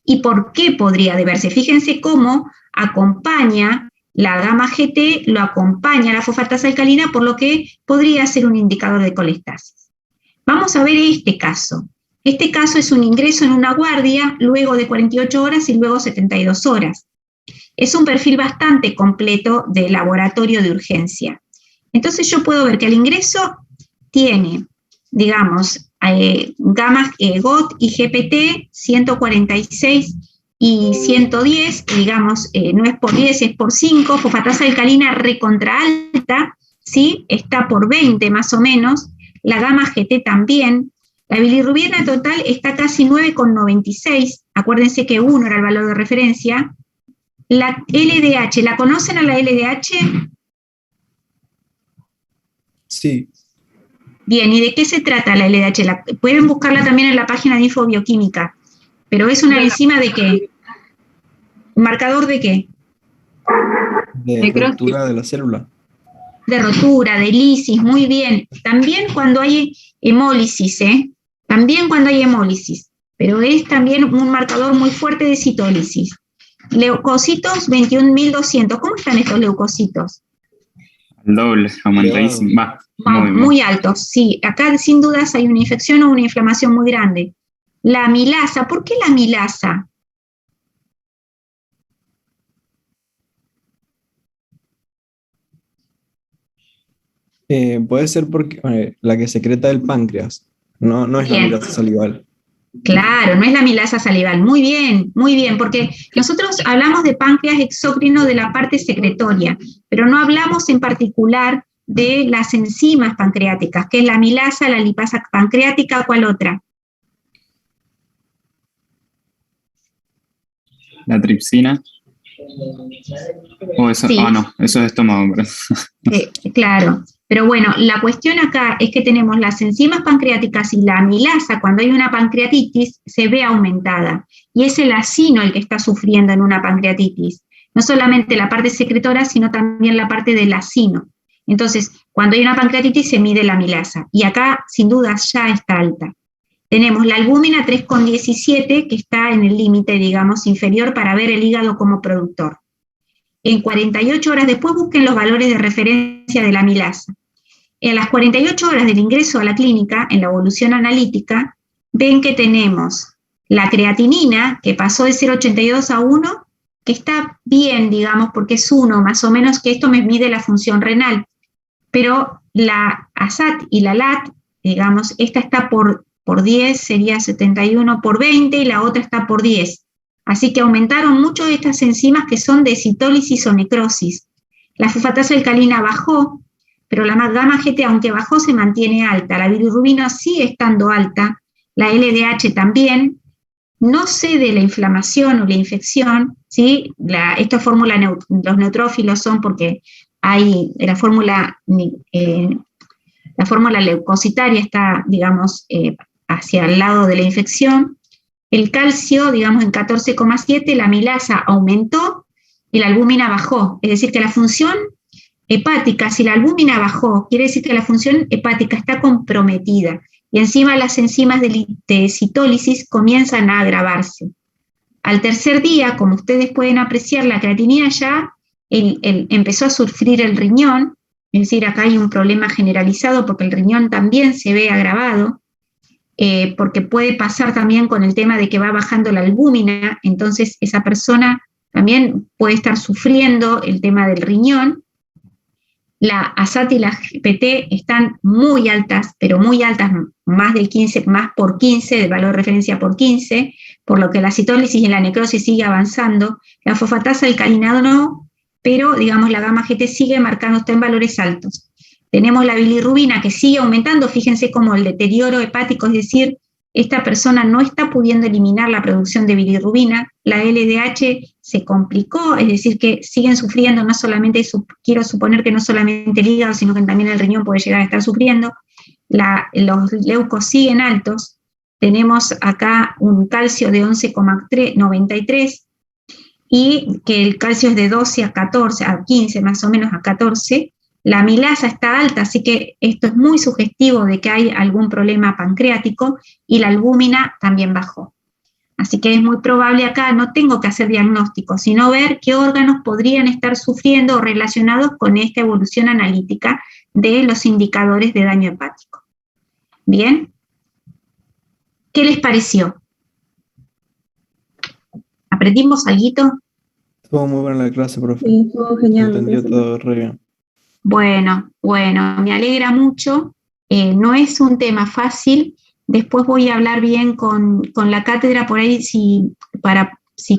¿Y por qué podría deberse? Fíjense cómo acompaña la gamma GT, lo acompaña la fosfatasa alcalina, por lo que podría ser un indicador de colestasis. Vamos a ver este caso. Este caso es un ingreso en una guardia, luego de 48 horas y luego 72 horas. Es un perfil bastante completo de laboratorio de urgencia. Entonces yo puedo ver que el ingreso tiene, digamos, gamma GOT y GPT 146 y 110, digamos, no es por 10, es por 5, fosfatasa alcalina recontra alta, ¿sí? Está por 20 más o menos, la gamma GT también, la bilirrubina total está casi 9,96, acuérdense que 1 era el valor de referencia. La LDH, ¿la conocen a la LDH? Sí. Bien, ¿y de qué se trata la LDH? Pueden buscarla también en la página de Infobioquímica, pero es una enzima de qué? ¿Marcador de qué? De ruptura de la célula. de rotura, de lisis, muy bien. También cuando hay hemólisis, también cuando hay hemólisis, pero es también un marcador muy fuerte de citólisis. Leucocitos 21.200. ¿Cómo están estos leucocitos? El doble, aumentadísimo. Muy altos, sí. Acá sin dudas hay una infección o una inflamación muy grande. La amilasa, ¿por qué la amilasa? Puede ser porque la que secreta el páncreas, no es la Bien. amilasa salival. Claro, no es la amilasa salival. Muy bien, porque nosotros hablamos de páncreas exócrino de la parte secretoria, pero no hablamos en particular de las enzimas pancreáticas, que es la amilasa, la lipasa pancreática, ¿cuál otra? La tripsina. O eso, Sí. no, eso es estómago. Claro, pero bueno, la cuestión acá es que tenemos las enzimas pancreáticas y la amilasa, cuando hay una pancreatitis, se ve aumentada. Y es el acino el que está sufriendo en una pancreatitis. No solamente la parte secretora, sino también la parte del acino. Entonces, cuando hay una pancreatitis se mide la amilasa. Y acá, sin duda, ya está alta. Tenemos la albúmina 3,17, que está en el límite, digamos, inferior para ver el hígado como productor. En 48 horas después busquen los valores de referencia de la amilasa. En las 48 horas del ingreso a la clínica, en la evolución analítica, ven que tenemos la creatinina, que pasó de 0,82 a 1, que está bien, digamos, porque es 1, más o menos, que esto me mide la función renal. Pero la ASAT y la LAT, digamos, esta está por 10, sería 71 por 20, y la otra está por 10. Así que aumentaron mucho estas enzimas que son de citólisis o necrosis. La fosfatasa alcalina bajó, pero la gamma-GT, aunque bajó, se mantiene alta. La bilirrubina sigue estando alta, la LDH también. No sé la inflamación o la infección, ¿sí? Esta fórmula, los neutrófilos son porque hay la fórmula leucocitaria está, digamos, hacia el lado de la infección. El calcio, digamos, en 14,7, la amilasa aumentó y la albúmina bajó. Es decir, que la función hepática, si la albúmina bajó, quiere decir que la función hepática está comprometida. Y encima las enzimas de citólisis comienzan a agravarse. Al tercer día, como ustedes pueden apreciar, la creatinina ya empezó a sufrir el riñón, es decir, acá hay un problema generalizado porque el riñón también se ve agravado, porque puede pasar también con el tema de que va bajando la albúmina, entonces esa persona también puede estar sufriendo el tema del riñón. La ASAT y la GPT están muy altas, pero muy altas, más del 15, más por 15, de valor de referencia por 15, por lo que la citólisis y la necrosis sigue avanzando. La fosfatasa alcalina no, pero digamos la gamma-GT sigue marcando, está en valores altos. Tenemos la bilirrubina que sigue aumentando, fíjense como el deterioro hepático, es decir, esta persona no está pudiendo eliminar la producción de bilirrubina, la LDH se complicó, es decir, que siguen sufriendo no solamente, quiero suponer que no solamente el hígado, sino que también el riñón puede llegar a estar sufriendo, los leucos siguen altos, tenemos acá un calcio de 11,93 y que el calcio es de 12 a 14, a 15 más o menos a 14, la amilasa está alta, así que esto es muy sugestivo de que hay algún problema pancreático, y la albúmina también bajó. Así que es muy probable acá, no tengo que hacer diagnóstico, sino ver qué órganos podrían estar sufriendo o relacionados con esta evolución analítica de los indicadores de daño hepático. ¿Bien? ¿Qué les pareció? ¿Aprendimos algo? Estuvo muy buena la clase, profe. Sí, estuvo genial. Entendió todo re bien. Bueno, me alegra mucho. No es un tema fácil. Después voy a hablar bien con la cátedra por ahí, si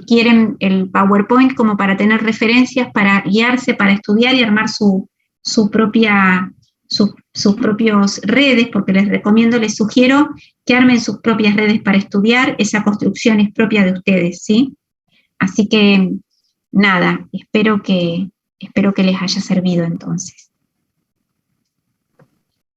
quieren el PowerPoint, como para tener referencias, para guiarse, para estudiar y armar sus propias redes, porque les sugiero que armen sus propias redes para estudiar. Esa construcción es propia de ustedes, ¿sí? Así que, nada, espero que les haya servido entonces.